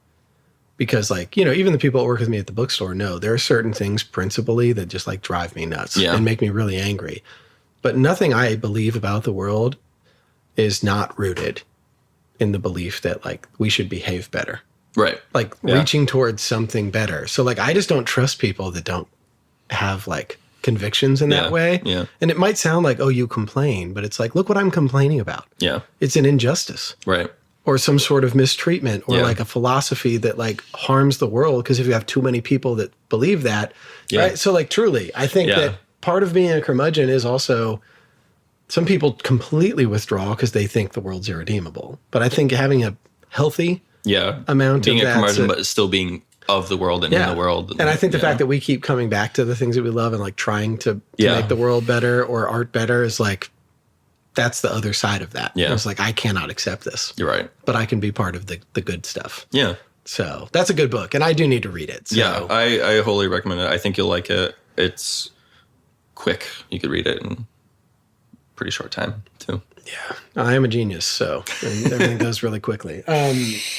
Because, like, even the people that work with me at the bookstore know there are certain things principally that just, like, drive me nuts and make me really angry. But nothing I believe about the world is not rooted in the belief that, like, we should behave better. Right. Like, reaching towards something better. So, like, I just don't trust people that don't have, like, convictions in that way. Yeah. And it might sound like, oh, you complain, but it's like, look what I'm complaining about. Yeah. It's an injustice. Right. Or some sort of mistreatment or like a philosophy that like harms the world. Because if you have too many people that believe that, right? So like truly, I think that part of being a curmudgeon is also some people completely withdraw because they think the world's irredeemable. But I think having a healthy amount being of a curmudgeon, but still being of the world and in the world. And I think the fact that we keep coming back to the things that we love and like trying to make the world better or art better is like, that's the other side of that. Yeah. It's like, I cannot accept this. You're right. But I can be part of the good stuff. Yeah. So that's a good book. And I do need to read it. So. Yeah. I wholly recommend it. I think you'll like it. It's quick. You could read it in a pretty short time too. Yeah. I am a genius. So everything goes really quickly.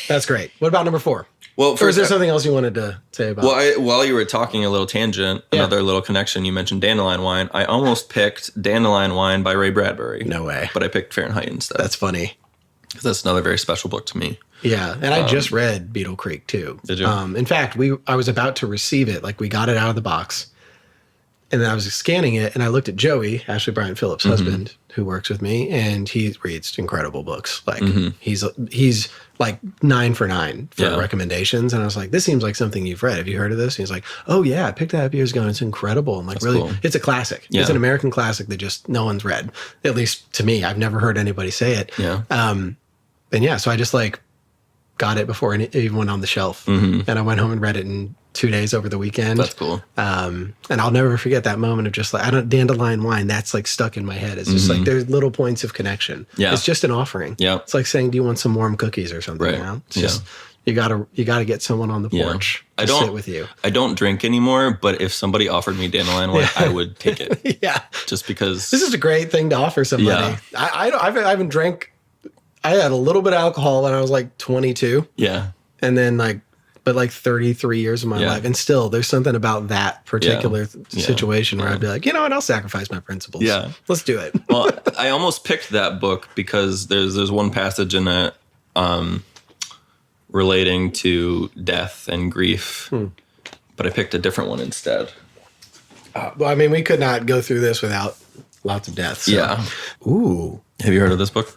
That's great. What about number 4? Well, first, or is there something else you wanted to say about? Well, while you were talking, a little tangent, another little connection. You mentioned Dandelion Wine. I almost picked Dandelion Wine by Ray Bradbury. No way. But I picked Fahrenheit instead. That's funny. Because that's another very special book to me. Yeah, and I just read Beetle Creek too. Did you? In fact, I was about to receive it. Like we got it out of the box, and then I was scanning it, and I looked at Joey, Ashley Bryant Phillips' husband, who works with me, and he reads incredible books. Like he's like 9 for 9 for recommendations, and I was like, "This seems like something you've read. Have you heard of this?" And he's like, "Oh yeah, I picked that up years ago, and it's incredible. And like That's really, cool. It's a classic. Yeah. It's an American classic that just no one's read, at least to me. I've never heard anybody say it. Yeah. And yeah, so I just like got it before it even went on the shelf, and I went home and read it in 2 days over the weekend. That's cool. And I'll never forget that moment of just like, Dandelion Wine, that's like stuck in my head. It's just like, there's little points of connection. Yeah. It's just an offering. Yeah. It's like saying, do you want some warm cookies or something? Right. You know? It's just, you gotta get someone on the porch to sit with you. I don't drink anymore, but if somebody offered me Dandelion Wine, I would take it. Yeah. Just because. This is a great thing to offer somebody. Yeah. I haven't drank, I had a little bit of alcohol when I was like 22. Yeah. And then but 33 years of my life. And still, there's something about that particular situation where I'd be like, you know what, I'll sacrifice my principles. Yeah. Let's do it. Well, I almost picked that book because there's one passage in it relating to death and grief, but I picked a different one instead. Well, I mean, we could not go through this without lots of death. So. Yeah. Ooh. Have you heard of this book?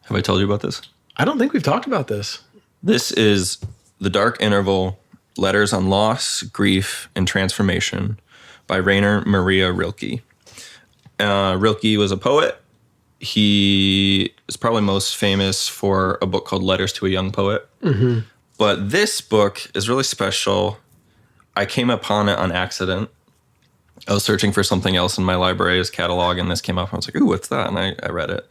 Have I told you about this? I don't think we've talked about this. This is The Dark Interval, Letters on Loss, Grief, and Transformation by Rainer Maria Rilke. Rilke was a poet. He is probably most famous for a book called Letters to a Young Poet. Mm-hmm. But this book is really special. I came upon it on accident. I was searching for something else in my library's catalog, and this came up. I was like, ooh, what's that? And I read it.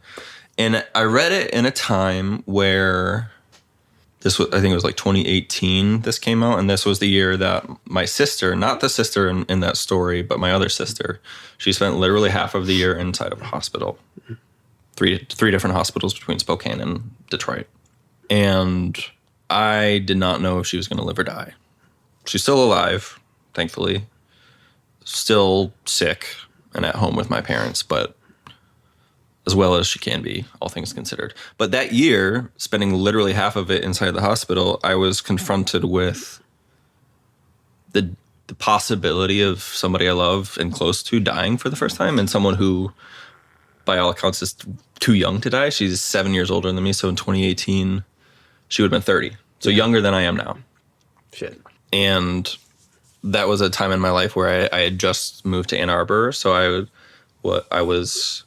And I read it in a time where this was, I think it was like 2018 this came out, and this was the year that my sister, not the sister in that story, but my other sister, she spent literally half of the year inside of a hospital. Three different hospitals between Spokane and Detroit. And I did not know if she was going to live or die. She's still alive, thankfully. Still sick and at home with my parents, but as well as she can be, all things considered. But that year, spending literally half of it inside the hospital, I was confronted with the possibility of somebody I love and close to dying for the first time, and someone who, by all accounts, is too young to die. She's 7 years older than me, so in 2018, she would have been 30. So younger than I am now. Shit. And that was a time in my life where I had just moved to Ann Arbor, so I was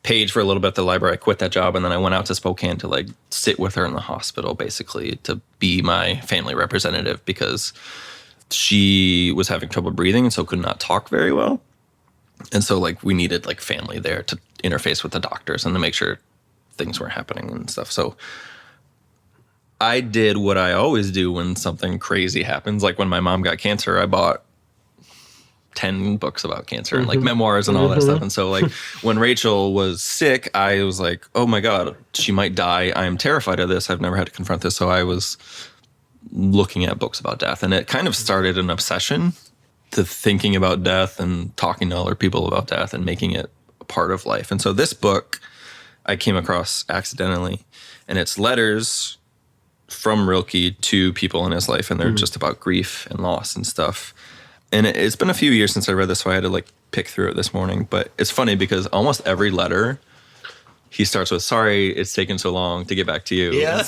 paid for a little bit at the library. I quit that job, and then I went out to Spokane to like sit with her in the hospital, basically to be my family representative, because she was having trouble breathing and so could not talk very well. And so like we needed like family there to interface with the doctors and to make sure things were happening and stuff. So I did what I always do when something crazy happens. Like when my mom got cancer, I bought 10 books about cancer and like memoirs and all that stuff. And so like when Rachel was sick, I was like, oh my God, she might die. I am terrified of this. I've never had to confront this. So I was looking at books about death, and it kind of started an obsession to thinking about death and talking to other people about death and making it a part of life. And so this book I came across accidentally, and it's letters from Rilke to people in his life, and they're just about grief and loss and stuff. And it's been a few years since I read this, so I had to like pick through it this morning. But it's funny because almost every letter, he starts with, sorry, it's taken so long to get back to you. Yeah.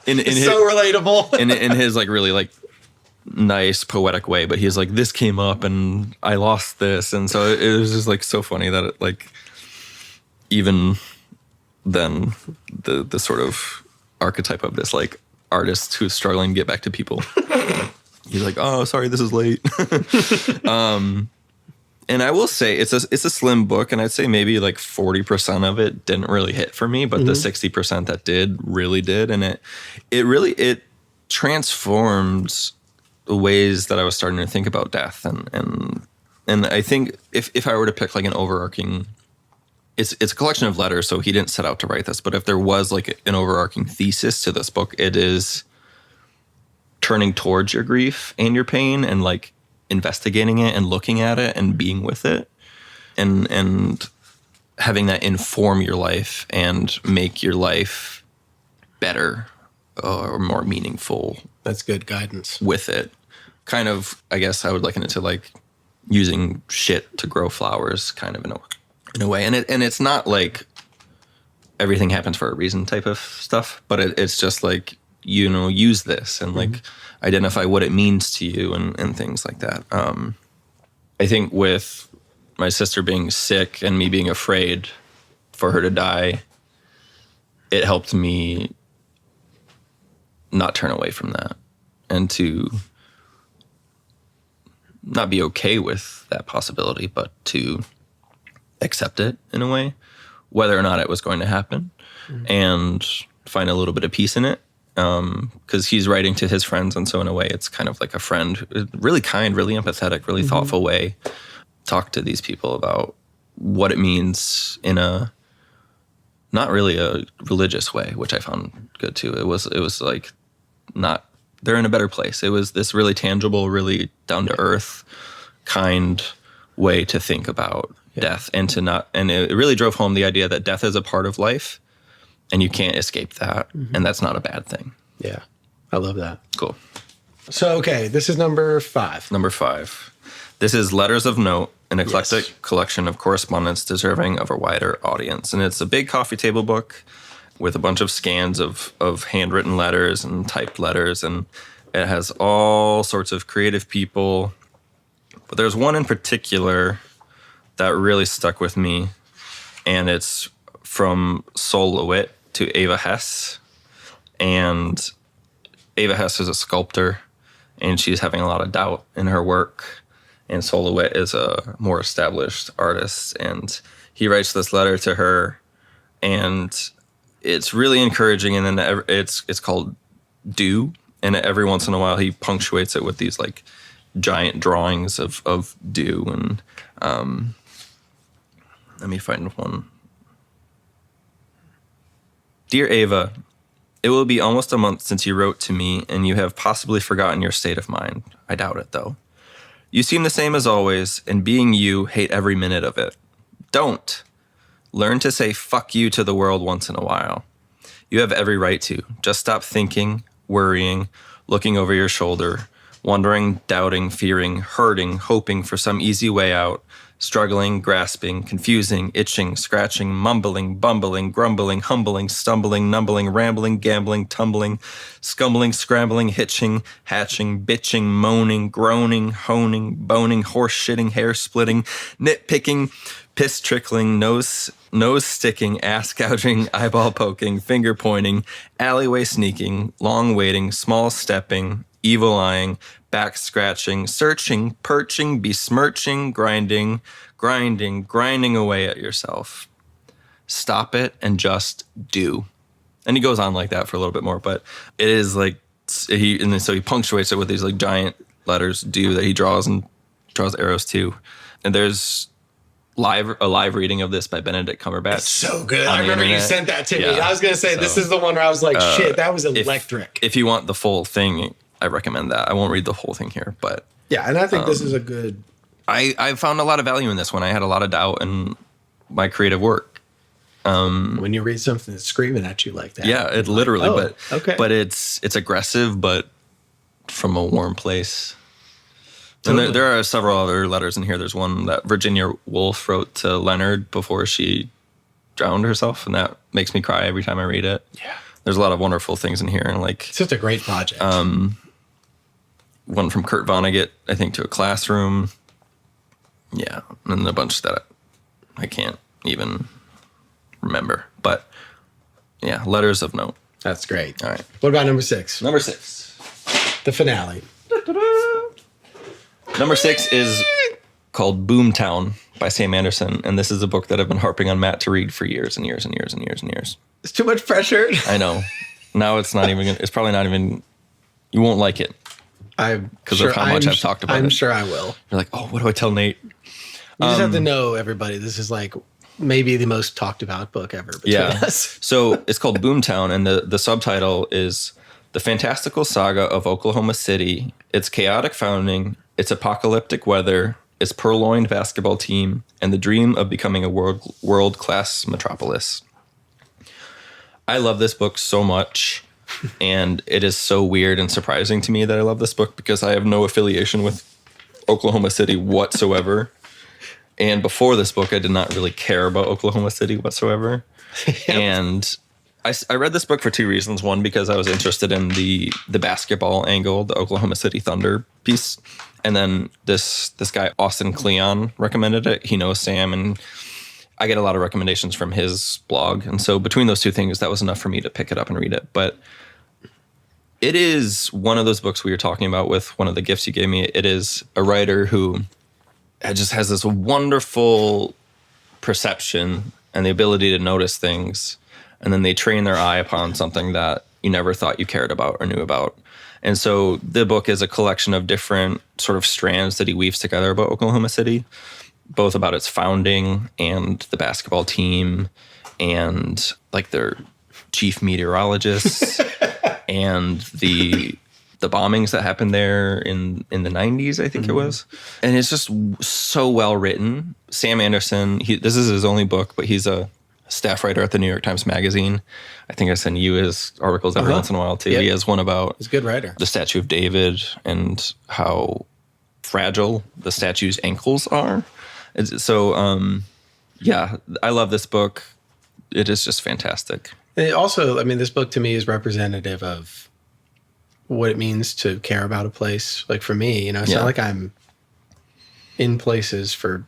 It's so relatable. in his like really like nice poetic way. But he's like, this came up and I lost this. And so it was just like so funny that it like, even then the sort of archetype of this like artist who's struggling to get back to people. He's like, oh, sorry, this is late. And I will say it's a slim book, and I'd say maybe like 40% of it didn't really hit for me, but the 60% that did really did, and it transformed the ways that I was starting to think about death, and I think if I were to pick like an overarching, it's a collection of letters, so he didn't set out to write this, but if there was like an overarching thesis to this book, it is turning towards your grief and your pain and like investigating it and looking at it and being with it and having that inform your life and make your life better or more meaningful. That's good guidance. With it. Kind of, I guess I would liken it to like using shit to grow flowers kind of in a way. And it's not like everything happens for a reason type of stuff, but it's just like, you know, use this and like identify what it means to you and things like that. I think with my sister being sick and me being afraid for her to die, it helped me not turn away from that and to not be okay with that possibility, but to accept it in a way, whether or not it was going to happen, and find a little bit of peace in it. Because he's writing to his friends, and so in a way it's kind of like a friend, really kind, really empathetic, really thoughtful way. Talk to these people about what it means in a not really a religious way, which I found good too. It was like not, they're in a better place. It was this really tangible, really down to earth, kind way to think about death, and to not, and it really drove home the idea that death is a part of life. And you can't escape that. And that's not a bad thing. Yeah. I love that. Cool. So, okay, this is number 5. Number 5. This is Letters of Note, an eclectic collection of correspondence deserving of a wider audience. And it's a big coffee table book with a bunch of scans of handwritten letters and typed letters. And it has all sorts of creative people. But there's one in particular that really stuck with me. And it's from Sol LeWitt to Eva Hess. And Eva Hess is a sculptor, and she's having a lot of doubt in her work. And Sol LeWitt is a more established artist, and he writes this letter to her, and it's really encouraging. And then it's called Do, and every once in a while he punctuates it with these like giant drawings of Do. And let me find one. Dear Ava, it will be almost a month since you wrote to me, and you have possibly forgotten your state of mind. I doubt it, though. You seem the same as always, and being you, hate every minute of it. Don't. Learn to say fuck you to the world once in a while. You have every right to. Just stop thinking, worrying, looking over your shoulder, wondering, doubting, fearing, hurting, hoping for some easy way out, struggling, grasping, confusing, itching, scratching, mumbling, bumbling, grumbling, humbling, stumbling, numbling, rambling, gambling, tumbling, scumbling, scrambling, hitching, hatching, bitching, moaning, groaning, honing, boning, horse shitting, hair splitting, nitpicking, Piss trickling, nose sticking, ass gouging, eyeball poking, finger pointing, alleyway sneaking, long waiting, small stepping, evil eyeing, back scratching, searching, perching, besmirching, grinding away at yourself. Stop it and just do. And he goes on like that for a little bit more, but it is like so he punctuates it with these like giant letters do that he draws arrows to. And there's a live reading of this by Benedict Cumberbatch. It's so good. I remember you sent that to me. I was going to say, this is the one where I was like, shit, that was electric. If you want the full thing, I recommend that. I won't read the whole thing here, but... Yeah, and I think this is a good... I found a lot of value in this one. I had a lot of doubt in my creative work. When you read something that's screaming at you like that. Yeah, it literally, like, okay. But it's aggressive, but from a warm place. Totally. And there are several other letters in here. There's one that Virginia Woolf wrote to Leonard before she drowned herself, and that makes me cry every time I read it. Yeah. There's a lot of wonderful things in here, and like it's just a great project. One from Kurt Vonnegut, I think, to a classroom. Yeah, and a bunch that I can't even remember. But yeah, letters of note. That's great. All right. What about number 6? Number 6. The finale. Number 6 is called Boomtown by Sam Anderson, and this is a book that I've been harping on Matt to read for years and years and years and years and years. It's too much pressure. I know. Now it's not even. It's probably not even. You won't like it because of how much I've talked about it. I'm sure I will. You're like, oh, what do I tell Nate? You just have to know, everybody. This is like maybe the most talked about book ever between us. So it's called Boomtown, and the subtitle is The Fantastical Saga of Oklahoma City, Its Chaotic Founding, Its Apocalyptic Weather, Its Purloined Basketball Team, and the Dream of Becoming a World-Class Metropolis. I love this book so much, and it is so weird and surprising to me that I love this book because I have no affiliation with Oklahoma City whatsoever. And before this book, I did not really care about Oklahoma City whatsoever. And I read this book for 2 reasons. One, because I was interested in the basketball angle, the Oklahoma City Thunder piece. And then this guy, Austin Kleon, recommended it. He knows Sam, and I get a lot of recommendations from his blog. And so between those 2 things, that was enough for me to pick it up and read it. But it is one of those books we were talking about with one of the gifts you gave me. It is a writer who just has this wonderful perception and the ability to notice things. And then they train their eye upon something that you never thought you cared about or knew about. And so the book is a collection of different sort of strands that he weaves together about Oklahoma City, both about its founding and the basketball team and like their chief meteorologists and the bombings that happened there in the 90s, I think it was. And it's just so well written. Sam Anderson, this is his only book, but he's a staff writer at the New York Times Magazine. I think I send you his articles every once in a while too. Yep. He has one about he's a good writer. The Statue of David and how fragile the statue's ankles are. So, yeah, I love this book. It is just fantastic. And it also, I mean, this book to me is representative of what it means to care about a place. Like for me, it's not like I'm in places for,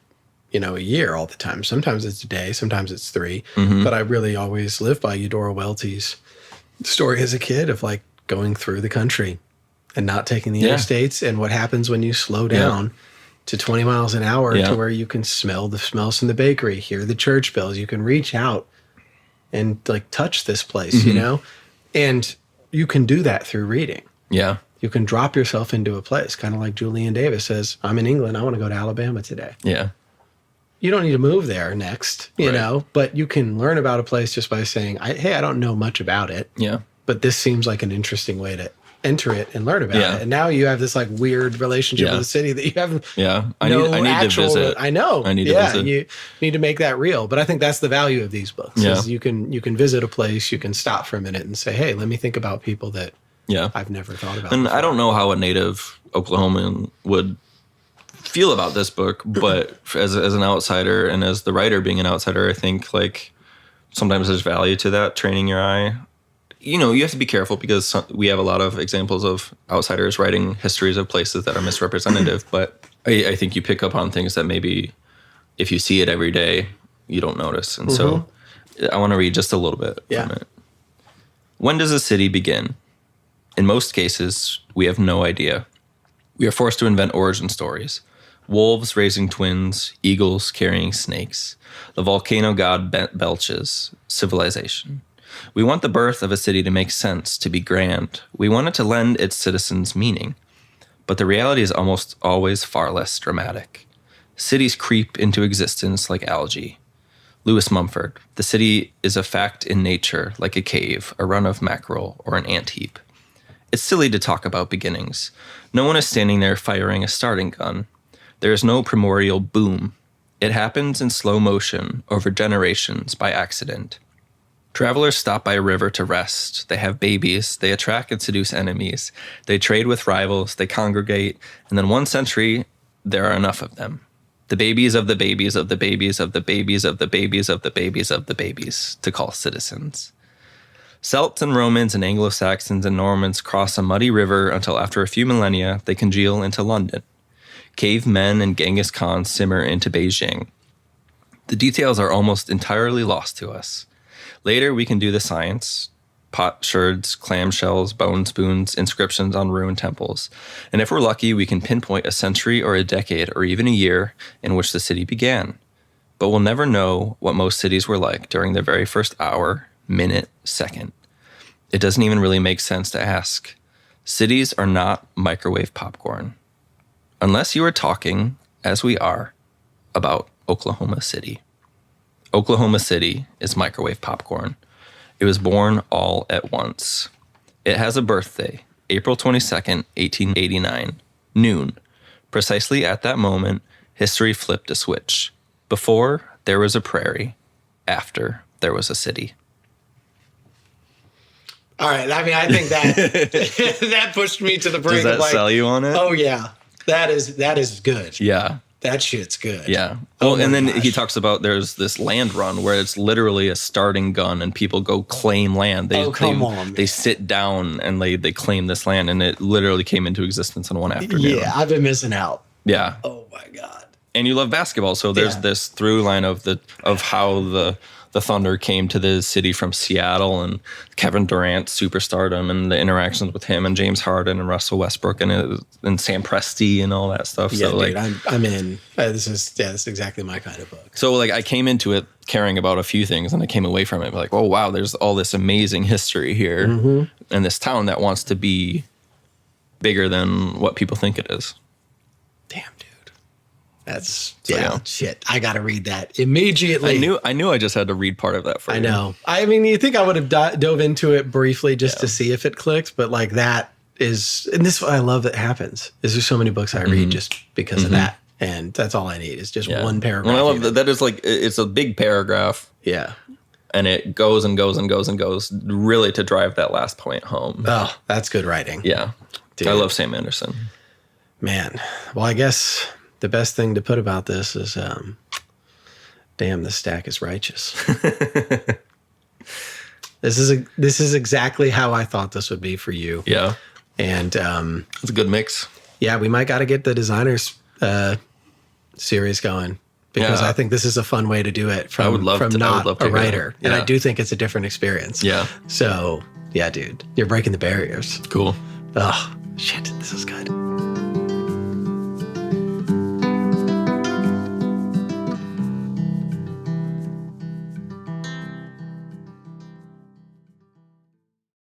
a year all the time. Sometimes it's a day, sometimes it's 3. But I really always live by Eudora Welty's story as a kid of like going through the country and not taking the interstates and what happens when you slow down to 20 miles an hour to where you can smell the smells from the bakery, hear the church bells, you can reach out and like touch this place, and you can do that through reading. Yeah. You can drop yourself into a place, kind of like Julian Davis says, I'm in England, I want to go to Alabama today. Yeah. You don't need to move there next, you know, but you can learn about a place just by saying, hey, I don't know much about it. Yeah. But this seems like an interesting way to enter it and learn about it. And now you have this like weird relationship with the city that you haven't. Yeah. I need to visit. I know. I need to visit. You need to make that real. But I think that's the value of these books. Yeah. Is you can visit a place, you can stop for a minute and say, hey, let me think about people that I've never thought about. And before. I don't know how a native Oklahoman would feel about this book, but as an outsider and as the writer being an outsider, I think like sometimes there's value to that, training your eye. You have to be careful because we have a lot of examples of outsiders writing histories of places that are misrepresentative, but I think you pick up on things that maybe if you see it every day, you don't notice. And so I want to read just a little bit from it. When does a city begin? In most cases, we have no idea. We are forced to invent origin stories. Wolves raising twins, eagles carrying snakes. The volcano god belches, civilization. We want the birth of a city to make sense, to be grand. We want it to lend its citizens meaning. But the reality is almost always far less dramatic. Cities creep into existence like algae. Lewis Mumford, the city is a fact in nature, like a cave, a run of mackerel, or an ant heap. It's silly to talk about beginnings. No one is standing there firing a starting gun. There is no primordial boom. It happens in slow motion over generations by accident. Travelers stop by a river to rest. They have babies. They attract and seduce enemies. They trade with rivals. They congregate. And then 1 century, there are enough of them. The babies of the babies of the babies of the babies of the babies of the babies of the babies to call citizens. Celts and Romans and Anglo-Saxons and Normans cross a muddy river until after a few millennia they congeal into London. Cavemen and Genghis Khan simmer into Beijing. The details are almost entirely lost to us. Later we can do the science, potsherds, clamshells, bone spoons, inscriptions on ruined temples. And if we're lucky, we can pinpoint a century or a decade or even a year in which the city began. But we'll never know what most cities were like during their very first hour, minute, second. It doesn't even really make sense to ask. Cities are not microwave popcorn. Unless you are talking, as we are, about Oklahoma City. Oklahoma City is microwave popcorn. It was born all at once. It has a birthday, April 22nd, 1889, noon. Precisely at that moment, history flipped a switch. Before, there was a prairie. After, there was a city. All right. I mean, I think that that pushed me to the brink. Does that sell you on it? Oh, yeah. That is good. Yeah. That shit's good. Yeah. Well, and then he talks about there's this land run where it's literally a starting gun and people go claim land. Come on. They sit down and they claim this land, and it literally came into existence in one afternoon. Yeah, I've been missing out. Yeah. Oh my God. And you love basketball, so there's this through line of how the Thunder came to the city from Seattle, and Kevin Durant's superstardom and the interactions with him and James Harden and Russell Westbrook and Sam Presti and all that stuff. Yeah, so dude, I'm in. This is exactly my kind of book. So I came into it caring about a few things, and I came away from it like, oh wow, there's all this amazing history here, and this town that wants to be bigger than what people think it is. Damn, dude. That's shit. I got to read that immediately. I knew I just had to read part of that for you. I know. I mean, you think I would have dove into it briefly just to see if it clicked, but that is, and this is what I love that happens. Is there's so many books I read just because of that, and that's all I need is just one paragraph. Well, I love that is it's a big paragraph. Yeah. And it goes and goes and goes and goes really to drive that last point home. Oh, that's good writing. Yeah. Dude. I love Sam Anderson. Man. Well, I guess the best thing to put about this is, damn, this stack is righteous. This is exactly how I thought this would be for you. Yeah. And it's a good mix. Yeah, we might got to get the designers series going, because I think this is a fun way to do it from not a writer. Yeah. And I do think it's a different experience. Yeah. So, yeah, dude, you're breaking the barriers. Cool. Oh, shit.